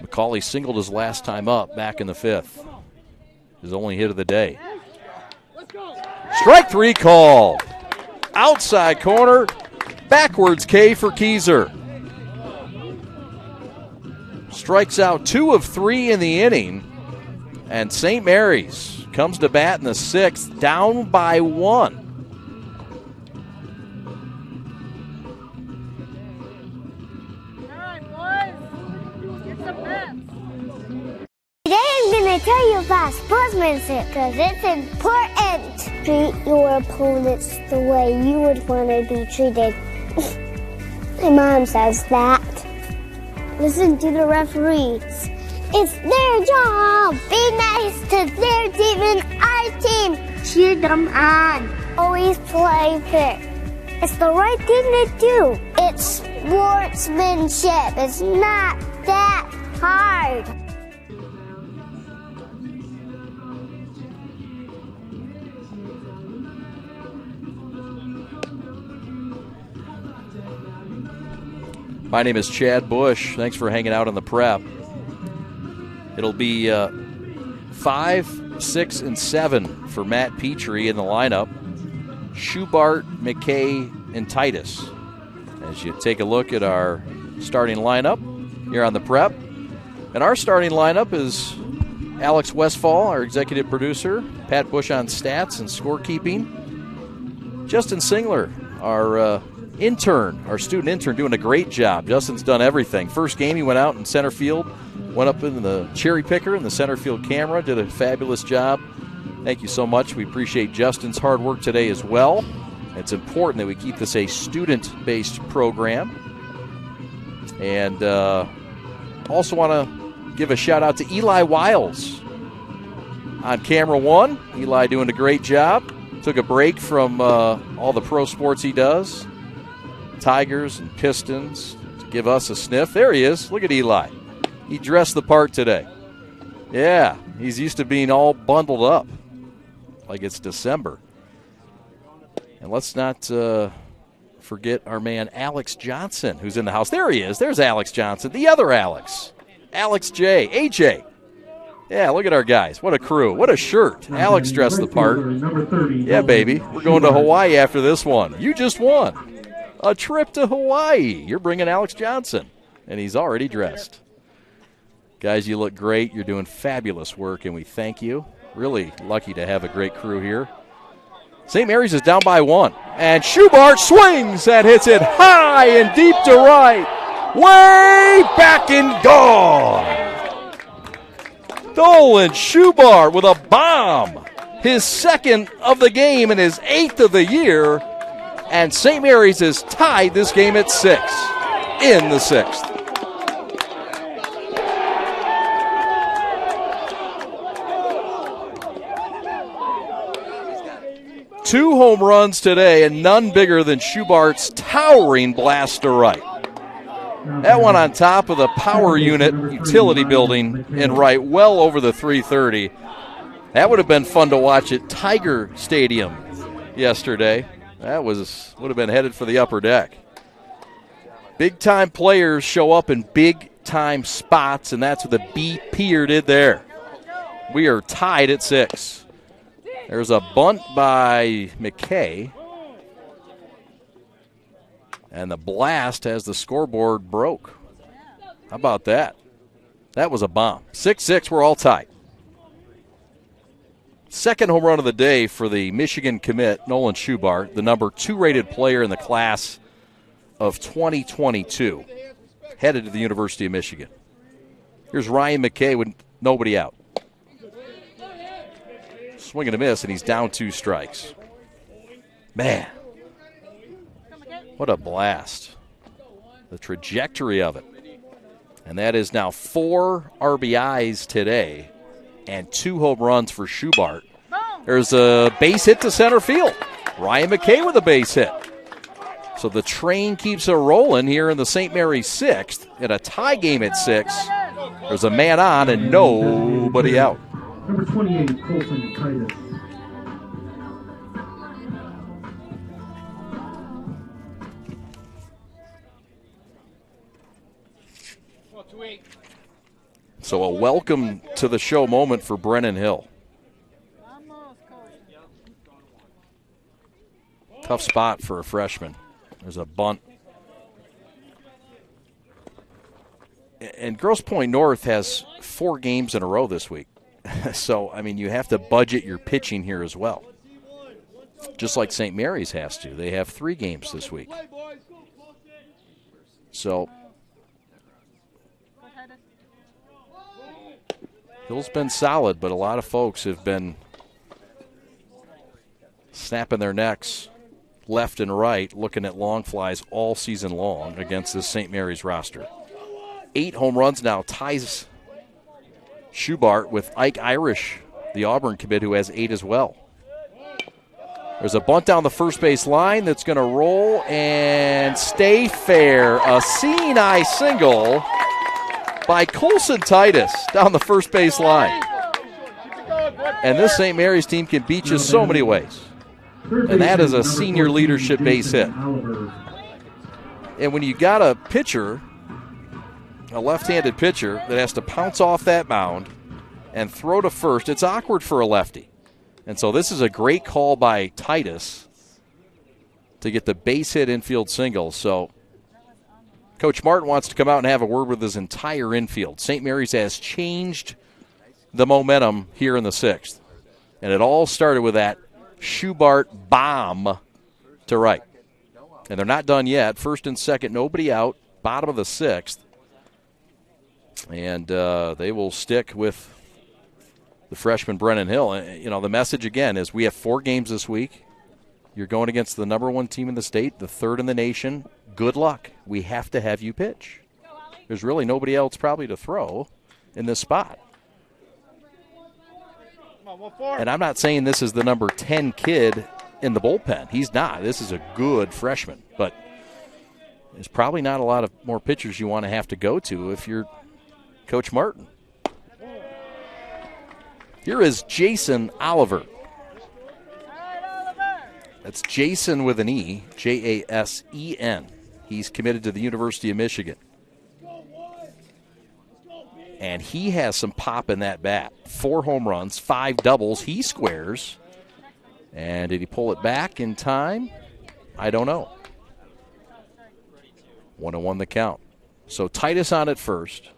Macaulay singled his last time up back in the 5th. His only hit of the day. Strike 3 call. Outside corner. Backwards K for Keyser. Strikes out 2 of 3 in the inning. And St. Mary's comes to bat in the 6th, down by 1. Today I'm going to tell you about sportsmanship because it's important. Treat your opponents the way you would want to be treated. My mom says that. Listen to the referees. It's their job. Be nice to their team and our team. Cheer them on. Always play fair. It's the right thing to do. It's sportsmanship. It's not that hard. My name is Chad Bush. Thanks for hanging out on the prep. It'll be 5, 6, and 7 for Matt Petrie in the lineup. Schubart, McKay, and Titus. As you take a look at our starting lineup here on the prep. And our starting lineup is Alex Westfall, our executive producer, Pat Bush on stats and scorekeeping. Justin Singler, our intern, our student intern, doing a great job. Justin's done everything. First game, he went out in center field, went up in the cherry picker in the center field camera, did a fabulous job. Thank you so much. We appreciate Justin's hard work today as well. It's important that we keep this a student-based program. And also want to give a shout-out to Eli Wiles on camera 1. Eli doing a great job. Took a break from all the pro sports he does. Tigers and Pistons to give us a sniff. There he is. Look at Eli. He dressed the part today. Yeah, he's used to being all bundled up like it's December. And let's not forget our man Alex Johnson, who's in the house. There he is. There's Alex Johnson, the other Alex. Alex J. AJ. Yeah, look at our guys. What a crew. What a shirt. Alex dressed the part. Yeah, baby. We're going to Hawaii after this one. You just won a trip to Hawaii. You're bringing Alex Johnson, and he's already dressed. Guys, you look great. You're doing fabulous work, and we thank you. Really lucky to have a great crew here. St. Mary's is down by 1, and Schubart swings and hits it high and deep to right. Way back and gone. Dolan Schubart with a bomb. His 2nd of the game and his 8th of the year. And St. Mary's has tied this game at 6 in the 6th. Two home runs today, and none bigger than Schubart's towering blast to right. That one on top of the power unit utility building in right, well over the 330. That would have been fun to watch at Tiger Stadium yesterday. That would have been headed for the upper deck. Big-time players show up in big-time spots, and that's what the B-Peer did there. We are tied at 6. There's a bunt by McKay. And the blast has the scoreboard broke. How about that? That was a bomb. 6-6, we're all tied. Second home run of the day for the Michigan commit, Nolan Schubart, the number 2 rated player in the class of 2022, headed to the University of Michigan. Here's Ryan McKay with nobody out. Swing and a miss, and he's down 2 strikes. Man, what a blast. The trajectory of it. And that is now 4 RBIs today and 2 home runs for Schubart. There's a base hit to center field. Ryan McKay with a base hit. So the train keeps it rolling here in the St. Mary's 6th. In a tie game at 6, there's a man on and nobody out. Number 28, Colson Titus. So a welcome to the show moment for Brennan Hill. Tough spot for a freshman. There's a bunt. And Grosse Pointe North has 4 games in a row this week. So, I mean, you have to budget your pitching here as well. Just like St. Mary's has to. They have 3 games this week. So, Hill's been solid, but a lot of folks have been snapping their necks left and right, looking at long flies all season long against this St. Mary's roster. 8 home runs now ties Schubart with Ike Irish, the Auburn commit, who has 8 as well. There's a bunt down the first base line that's going to roll and stay fair. A seeing eye single by Colson Titus down the first base line. And this St. Mary's team can beat you so many ways. And that is a senior leadership base hit. And when you got a pitcher, a left-handed pitcher, that has to pounce off that mound and throw to first, it's awkward for a lefty. And so this is a great call by Titus to get the base hit infield single. So Coach Martin wants to come out and have a word with his entire infield. St. Mary's has changed the momentum here in the 6th. And it all started with that Schubart bomb to right. And they're not done yet. First and second, nobody out. Bottom of the 6th. And they will stick with the freshman Brennan Hill. You know, the message again is we have 4 games this week. You're going against the number 1 team in the state, the 3rd in the nation. Good luck. We have to have you pitch. There's really nobody else probably to throw in this spot. And I'm not saying this is the number 10 kid in the bullpen. He's not. This is a good freshman. But there's probably not a lot of more pitchers you want to have to go to if you're Coach Martin. Here is Jason Oliver. That's Jason with an E, Jasen. He's committed to the University of Michigan. And he has some pop in that bat. 4 home runs, 5 doubles. He squares. And did he pull it back in time? I don't know. 1-1 the count. So Titus on at first.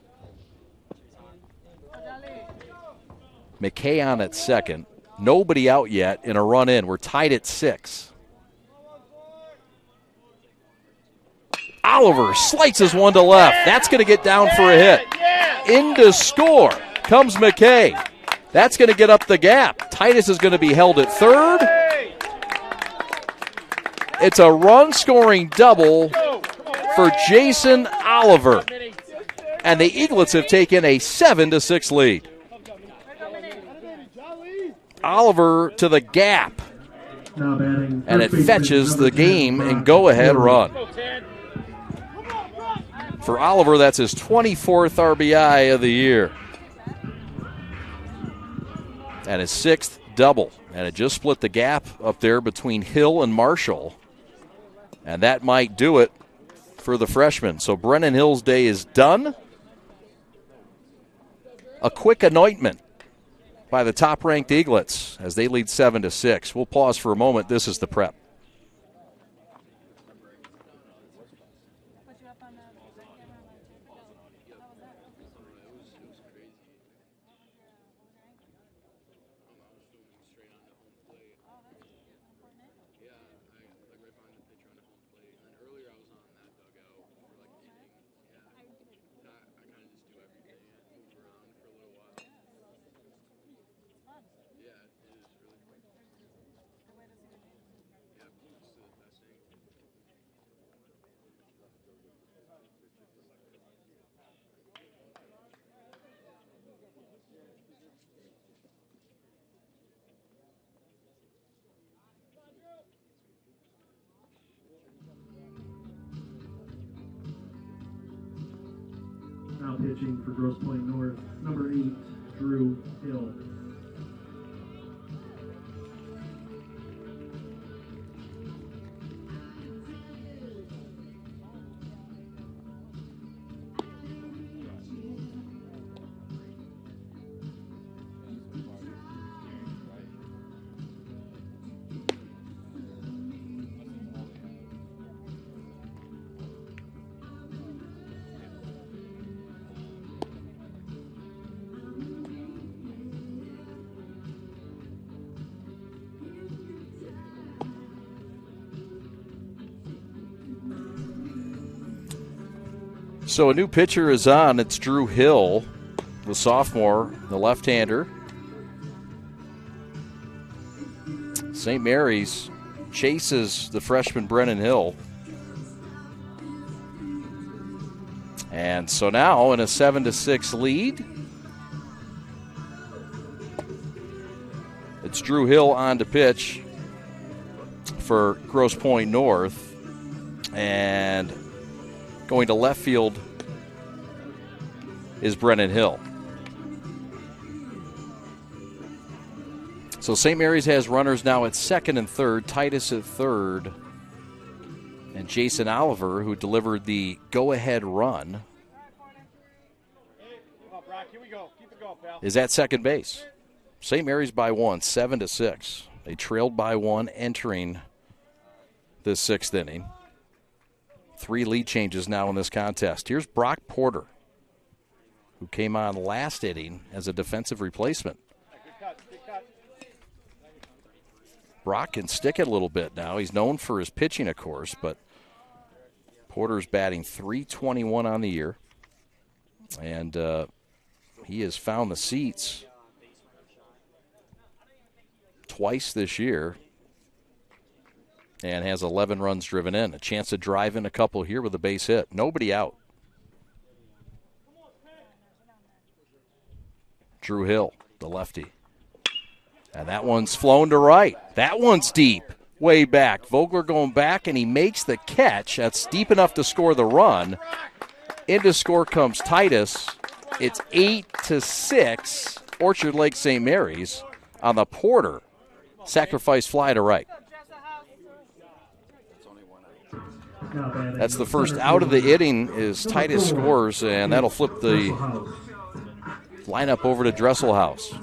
McKay on at second. Nobody out yet in a run in. We're tied at 6. Oliver slices one to left. That's going to get down for a hit. In to score comes McKay. That's going to get up the gap. Titus is going to be held at third. It's a run-scoring double for Jason Oliver. And the Eaglets have taken a 7-6 lead. Oliver to the gap. And it fetches the game and go-ahead run. For Oliver, that's his 24th RBI of the year. And his 6th double. And it just split the gap up there between Hill and Marshall. And that might do it for the freshman. So Brennan Hill's day is done. A quick anointment by the top-ranked Eaglets as they lead 7-6. We'll pause for a moment. This is the prep. Now pitching for Grosse Pointe North, number 8, Drew Hill. So a new pitcher is on. It's Drew Hill, the sophomore, the left-hander. St. Mary's chases the freshman Brennan Hill. And so now in a 7-6 lead, it's Drew Hill on to pitch for Grosse Pointe North. And going to left field is Brennan Hill. So St. Mary's has runners now at second and third, Titus at third, and Jason Oliver, who delivered the go-ahead run, is at second base. St. Mary's by 1, 7-6. They trailed by 1 entering this sixth inning. 3 lead changes now in this contest. Here's Brock Porter, who came on last inning as a defensive replacement. Brock can stick it a little bit now. He's known for his pitching, of course, but Porter's batting .321 on the year. And he has found the seats twice this year and has 11 runs driven in. A chance to drive in a couple here with a base hit. Nobody out. Drew Hill, the lefty. And that one's flown to right. That one's deep, way back. Vogler going back, and he makes the catch. That's deep enough to score the run. Into score comes Titus. It's 8-6, Orchard Lake St. Mary's on the Porter sacrifice fly to right. That's the first out of the inning is Titus scores, and that'll flip the lineup over to Dresselhaus.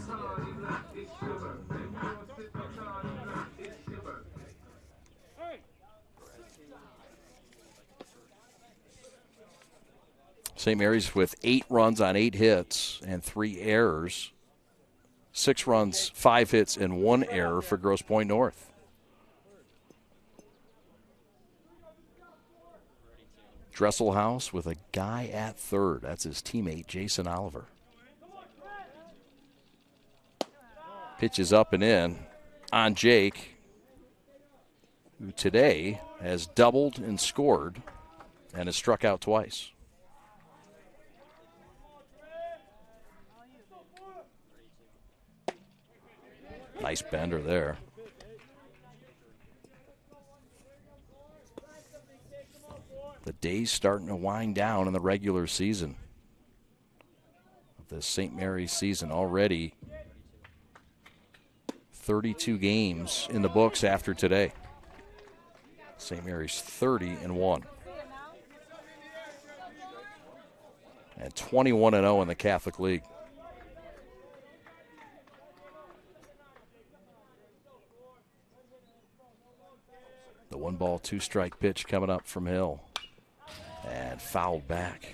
St. Mary's with 8 runs on 8 hits and 3 errors. 6 runs, 5 hits, and 1 error for Grosse Pointe North. Dresselhaus with a guy at third. That's his teammate, Jason Oliver. Pitches up and in on Jake, who today has doubled and scored and has struck out twice. Nice bender there. The day's starting to wind down in the regular season of this St. Mary's season. Already 32 games in the books after today. St. Mary's 30-1. And 21-0 in the Catholic League. The 1-ball, 2-strike pitch coming up from Hill. And fouled back.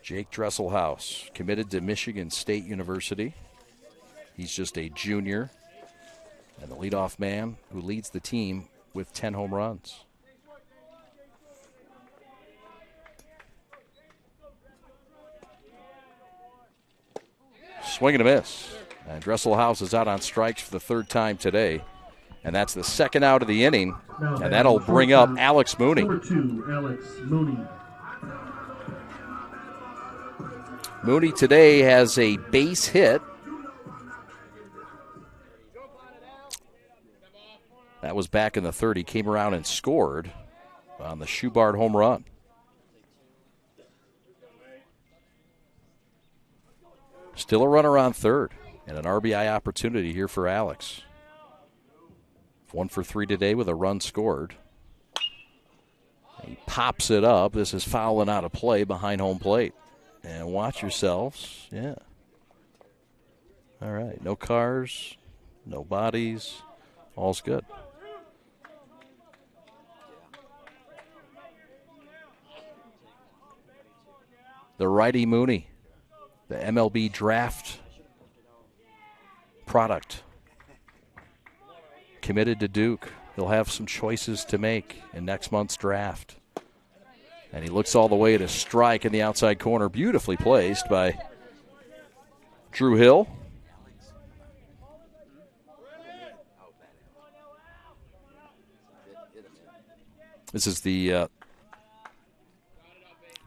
Jake Dresselhaus, committed to Michigan State University. He's just a junior and the leadoff man who leads the team with 10 home runs. Swing and a miss. And Dresselhaus is out on strikes for the 3rd time today. And that's the 2nd out of the inning. And that'll bring up Alex Mooney. Number 2, Alex Mooney. Mooney today has a base hit. That was back in the 3rd. He came around and scored on the Schubart home run. Still a runner on third, and an RBI opportunity here for Alex. 1 for 3 today with a run scored. He pops it up. This is fouling out of play behind home plate. And watch yourselves. Yeah. All right. No cars, no bodies. All's good. The righty Mooney, the MLB draft product. Committed to Duke. He'll have some choices to make in next month's draft. And he looks all the way to strike in the outside corner. Beautifully placed by Drew Hill. This is the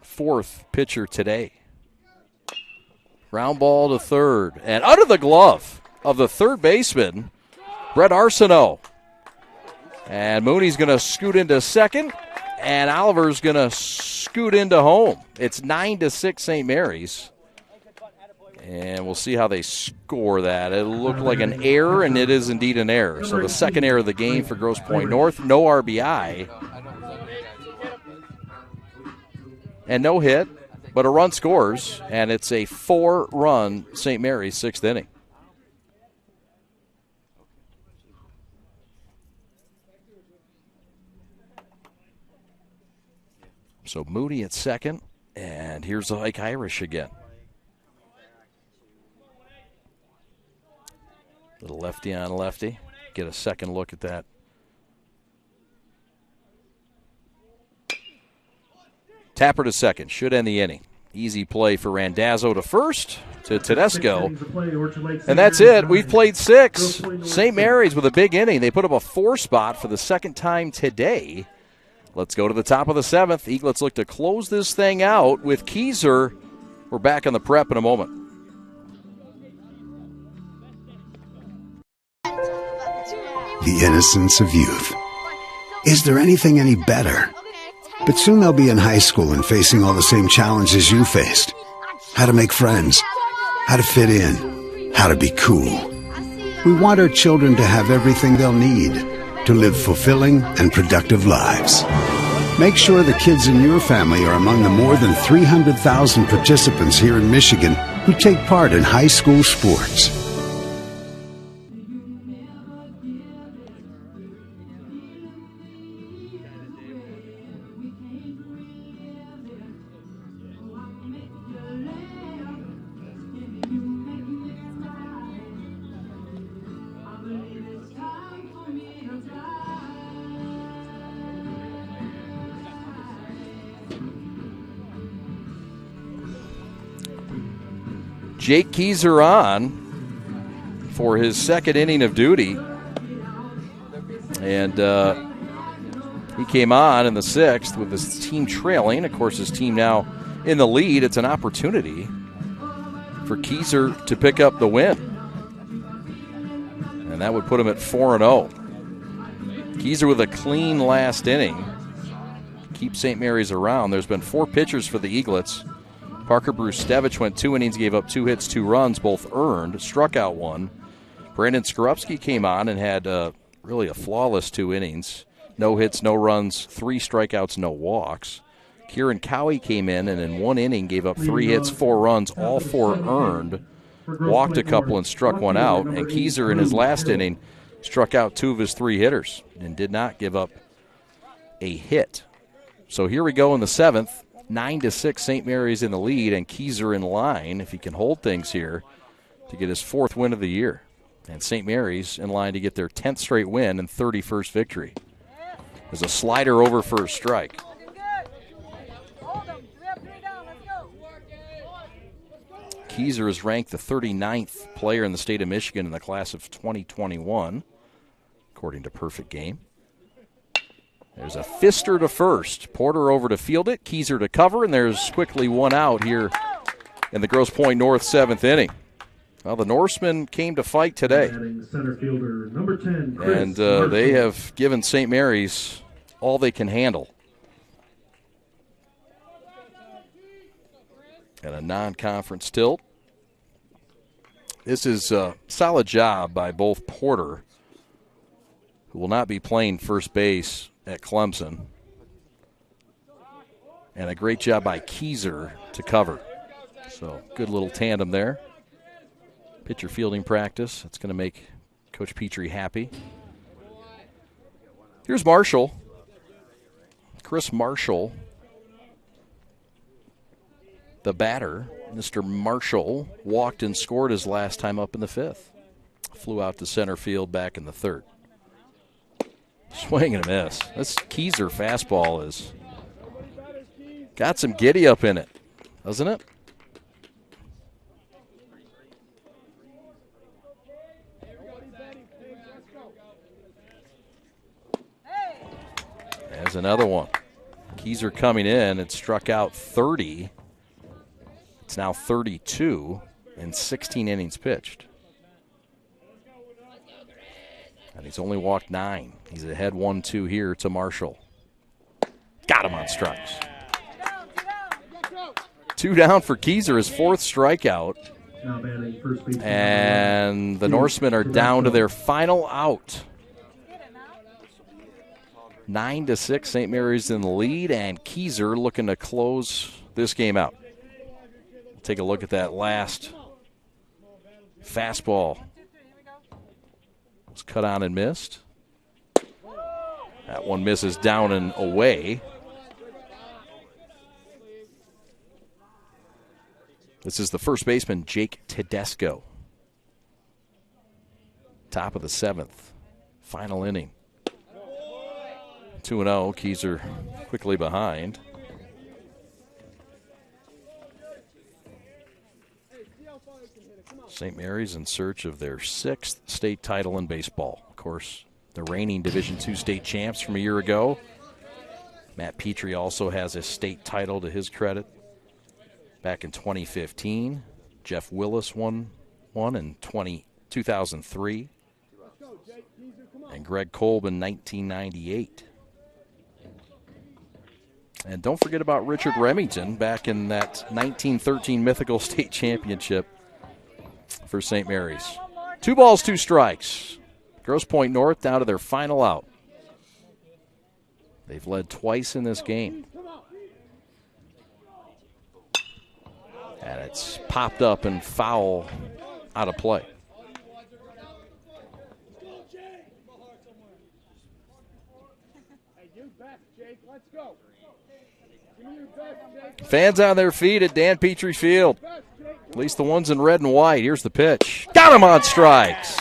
fourth pitcher today. Ground ball to third. And under the glove of the third baseman, Brett Arsenault. And Mooney's going to scoot into second, and Oliver's going to scoot into home. It's 9-6 St. Mary's. And we'll see how they score that. It looked like an error, and it is indeed an error. So the second error of the game for Grosse Pointe North. No RBI. And no hit, but a run scores, and it's a 4-run St. Mary's sixth inning. So Moody at second, and here's Ike Irish again. Little lefty on lefty. Get a second look at that. Tapper to second. Should end the inning. Easy play for Randazzo to first, to Tedesco. And that's it. We've played 6. St. Mary's with a big inning. They put up a 4 spot for the second time today. Let's go to the top of the 7th. Eaglets look to close this thing out with Keyser. We're back on the prep in a moment. The innocence of youth. Is there anything any better? But soon they'll be in high school and facing all the same challenges you faced. How to make friends. How to fit in. How to be cool. We want our children to have everything they'll need to live fulfilling and productive lives. Make sure the kids in your family are among the more than 300,000 participants here in Michigan who take part in high school sports. Jake Keyser on for his second inning of duty. And he came on in the 6th with his team trailing. Of course, his team now in the lead. It's an opportunity for Keyser to pick up the win. And that would put him at 4-0. Keyser with a clean last inning. Keep St. Mary's around. There's been 4 pitchers for the Eaglets. Parker Brustevich went 2 innings, gave up 2 hits, 2 runs, both earned, struck out 1. Brandon Skorupski came on and had really a flawless 2 innings. No hits, no runs, 3 strikeouts, no walks. Kieran Cowie came in and in 1 inning gave up 3 hits, 4 runs, all 4 earned. Walked a couple and struck 1 out. And Keyser in his last inning struck out 2 of his 3 hitters and did not give up a hit. So here we go in the 7th. 9-6 St. Mary's in the lead, and Keyser in line, if he can hold things here, to get his 4th win of the year. And St. Mary's in line to get their 10th straight win and 31st victory. There's a slider over for a strike. Keyser is ranked the 39th player in the state of Michigan in the class of 2021, according to Perfect Game. There's a fister to first. Porter over to field it. Keyser to cover, and there's quickly 1 out here in the Grosse Pointe North 7th inning. Well, the Norsemen came to fight today. Center fielder, number 10, and they have given St. Mary's all they can handle. And a non-conference tilt. This is a solid job by both Porter, who will not be playing first base at Clemson, and a great job by Keyser to cover. So good little tandem there. Pitcher fielding practice. That's going to make Coach Petrie happy. Here's Marshall. Chris Marshall, the batter. Mr. Marshall walked and scored his last time up in the fifth. Flew out to center field back in the third. Swing and a miss. This Keyser fastball is got some giddy up in it, doesn't it? There's another one. Keyser coming in and struck out 30. It's now 32 in 16 innings pitched. And he's only walked 9. He's ahead 1-2 here to Marshall. Got him on strikes. 2 down for Keyser, his 4th strikeout. And the Norsemen are down to their final out. 9-6, St. Mary's in the lead, and Keyser looking to close this game out. We'll take a look at that last fastball. Was cut on and missed. That one misses down and away. This is the first baseman, Jake Tedesco. Top of the 7th, final inning. 2-0, Keyser quickly behind. St. Mary's in search of their 6th state title in baseball. Of course, the reigning Division II state champs from a year ago. Matt Petrie also has a state title to his credit. Back in 2015, Jeff Willis won in 2003, and Greg Kolb in 1998. And don't forget about Richard Remington back in that 1913 mythical state championship for St. Mary's. 2 balls, 2 strikes. Grosse Pointe North down to their final out. They've led twice in this game. And it's popped up and foul out of play. Fans on their feet at Dan Petrie Field. At least the ones in red and white. Here's the pitch. Got him on strikes.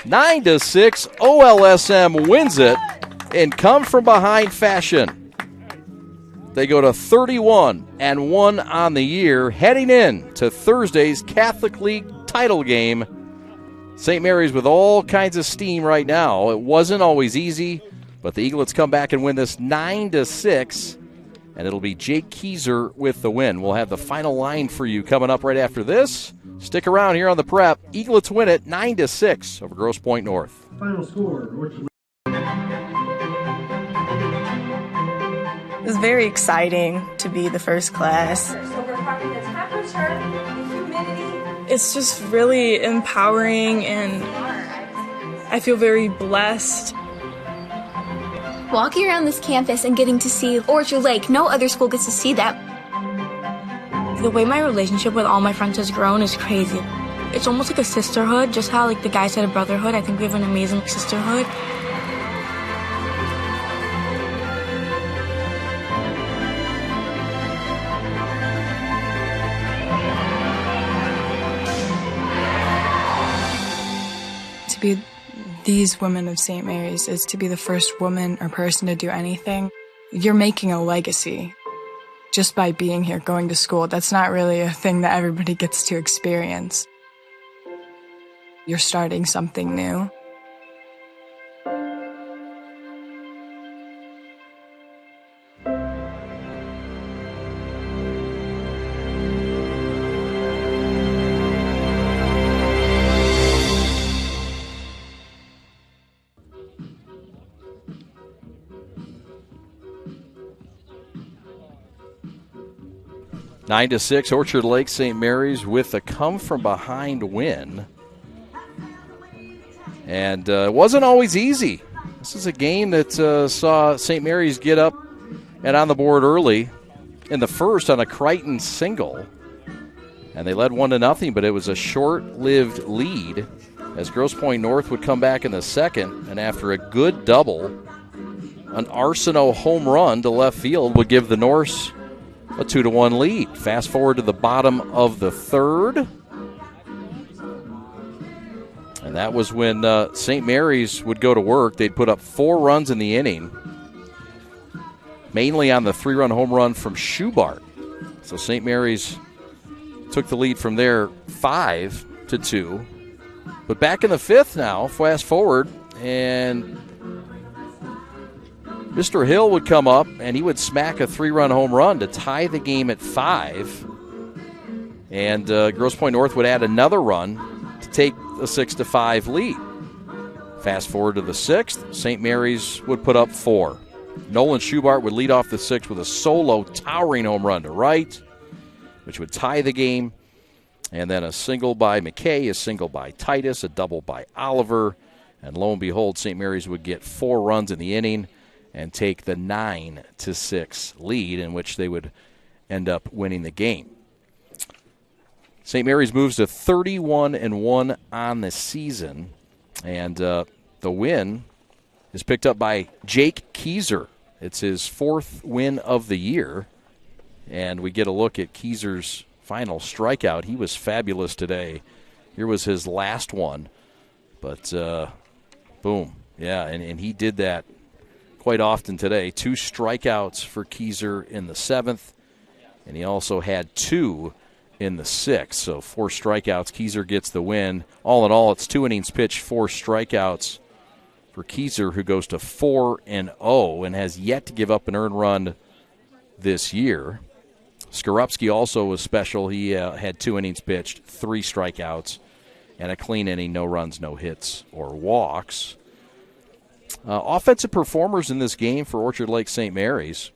9-6. OLSM wins it in come-from-behind fashion. They go to 31-1 on the year, heading in to Thursday's Catholic League title game. St. Mary's with all kinds of steam right now. It wasn't always easy, but the Eaglets come back and win this 9-6. And it'll be Jake Keyser with the win. We'll have the final line for you coming up right after this. Stick around here on the Prep. Eaglets win it 9-6 over Grosse Pointe North. Final score. It was very exciting to be the first class. So we're prepping the temperature, the humidity. It's just really empowering, and I feel very blessed. Walking around this campus and getting to see Orchard Lake, no other school gets to see that. The way my relationship with all my friends has grown is crazy. It's almost like a sisterhood, just how like the guys said a brotherhood. I think we have an amazing sisterhood. To be these women of St. Mary's is to be the first woman or person to do anything. You're making a legacy just by being here, going to school. That's not really a thing that everybody gets to experience. You're starting something new. 9-6, Orchard Lake St. Mary's with a come-from-behind win. And it wasn't always easy. This is a game that saw St. Mary's get up and on the board early in the first on a Crichton single. And they led 1-0, but it was a short-lived lead as Grosse Pointe North would come back in the second. And after a good double, an Arsenault home run to left field would give the Norse a 2-1 lead. Fast forward to the bottom of the third. And that was when St. Mary's would go to work. They'd put up 4 runs in the inning, mainly on the 3-run home run from Schubart. So St. Mary's took the lead from there 5-2. But back in the fifth now, fast forward, and Mr. Hill would come up, and he would smack a 3-run home run to tie the game at 5. And Grosse Pointe North would add another run to take a 6-5 lead. Fast forward to the sixth, St. Mary's would put up 4. Nolan Schubart would lead off the sixth with a solo towering home run to right, which would tie the game. And then a single by McKay, a single by Titus, a double by Oliver. And lo and behold, St. Mary's would get 4 runs in the inning and take the 9-6 lead, in which they would end up winning the game. St. Mary's moves to 31-1 on the season, and the win is picked up by Jake Keyser. It's his 4th win of the year, and we get a look at Keyser's final strikeout. He was fabulous today. Here was his last one, but boom, yeah, and he did that quite often today. 2 strikeouts for Keyser in the 7th, and he also had 2 in the 6th. So 4 strikeouts. Keyser gets the win. All in all, it's 2 innings pitched, 4 strikeouts for Keyser, who goes to 4-0 and has yet to give up an earned run this year. Skorupski also was special. He had 2 innings pitched, 3 strikeouts, and a clean inning, no runs, no hits, or walks. Offensive performers in this game for Orchard Lake St. Mary's.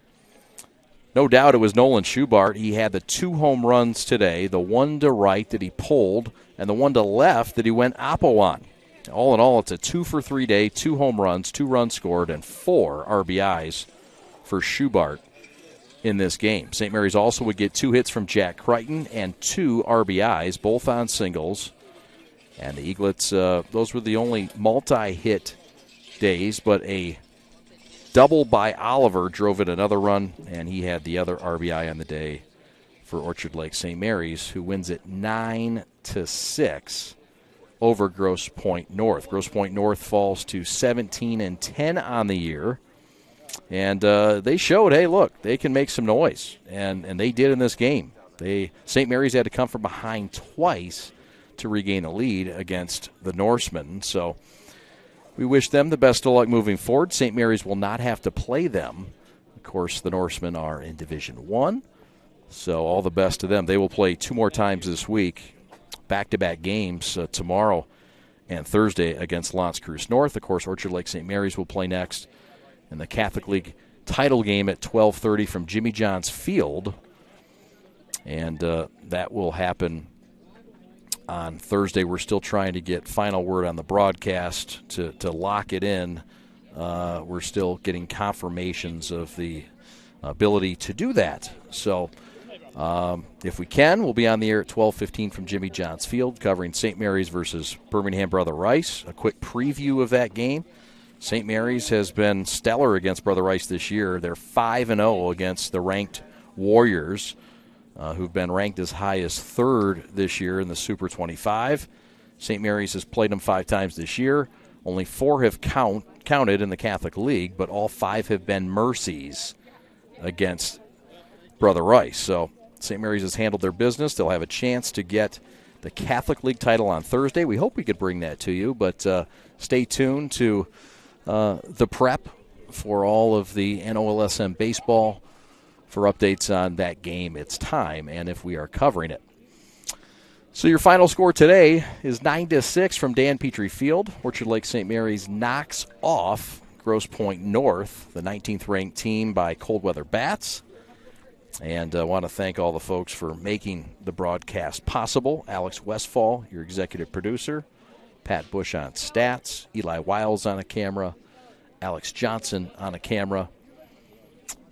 No doubt it was Nolan Schubart. He had the 2 home runs today, the one to right that he pulled, and the one to left that he went oppo on. All in all, it's a 2-for-3 day, 2 home runs, 2 runs scored, and 4 RBIs for Schubart in this game. St. Mary's also would get 2 hits from Jack Crichton and 2 RBIs, both on singles. And the Eaglets, those were the only multi-hit days, but a double by Oliver drove in another run, and he had the other RBI on the day for Orchard Lake St. Mary's, who wins it 9-6 over Grosse Pointe North. Grosse Pointe North falls to 17-10 on the year, and they showed, hey, look, they can make some noise, and they did in this game. St. Mary's had to come from behind twice to regain the lead against the Norsemen, so we wish them the best of luck moving forward. St. Mary's will not have to play them. Of course, the Norsemen are in Division 1, so all the best to them. They will play 2 more times this week, back-to-back games tomorrow and Thursday against L'Anse Creuse North. Of course, Orchard Lake St. Mary's will play next in the Catholic League title game at 12:30 from Jimmy John's Field, and that will happen on Thursday. We're still trying to get final word on the broadcast to lock it in. We're still getting confirmations of the ability to do that. So if we can, we'll be on the air at 12:15 from Jimmy John's Field, covering St. Mary's versus Birmingham Brother Rice. A quick preview of that game. St. Mary's has been stellar against Brother Rice this year. They're 5-0 against the ranked Warriors, who've been ranked as high as 3rd this year in the Super 25. St. Mary's has played them 5 times this year. Only 4 have counted in the Catholic League, but all 5 have been mercies against Brother Rice. So St. Mary's has handled their business. They'll have a chance to get the Catholic League title on Thursday. We hope we could bring that to you, but stay tuned to the prep for all of the NOLSM baseball for updates on that game, its time, and if we are covering it. So your final score today is 9-6 from Dan Petrie Field. Orchard Lake St. Mary's knocks off Grosse Pointe North, the 19th ranked team, by cold weather bats. And I want to thank all the folks for making the broadcast possible. Alex Westfall, your executive producer. Pat Bush on stats. Eli Wiles on a camera. Alex Johnson on a camera.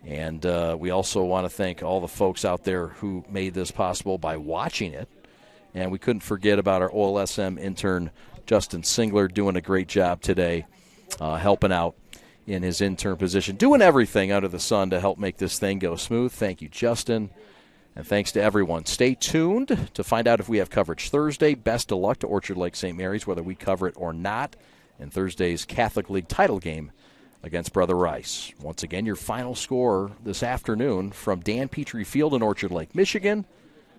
And we also want to thank all the folks out there who made this possible by watching it. And we couldn't forget about our OLSM intern, Justin Singler, doing a great job today, helping out in his intern position, doing everything under the sun to help make this thing go smooth. Thank you, Justin. And thanks to everyone. Stay tuned to find out if we have coverage Thursday. Best of luck to Orchard Lake St. Mary's, whether we cover it or not, in Thursday's Catholic League title game against Brother Rice. Once again, your final score this afternoon from Dan Petrie Field in Orchard Lake, Michigan.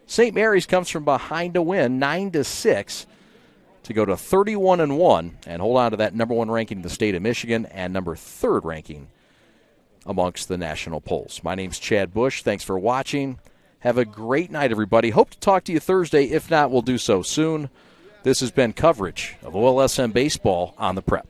St. Mary's comes from behind to win 9-6 to go to 31-1 and hold on to that number 1 ranking in the state of Michigan and number 3rd ranking amongst the national polls. My name's Chad Bush. Thanks for watching. Have a great night, everybody. Hope to talk to you Thursday. If not, we'll do so soon. This has been coverage of OLSM baseball on the Prep.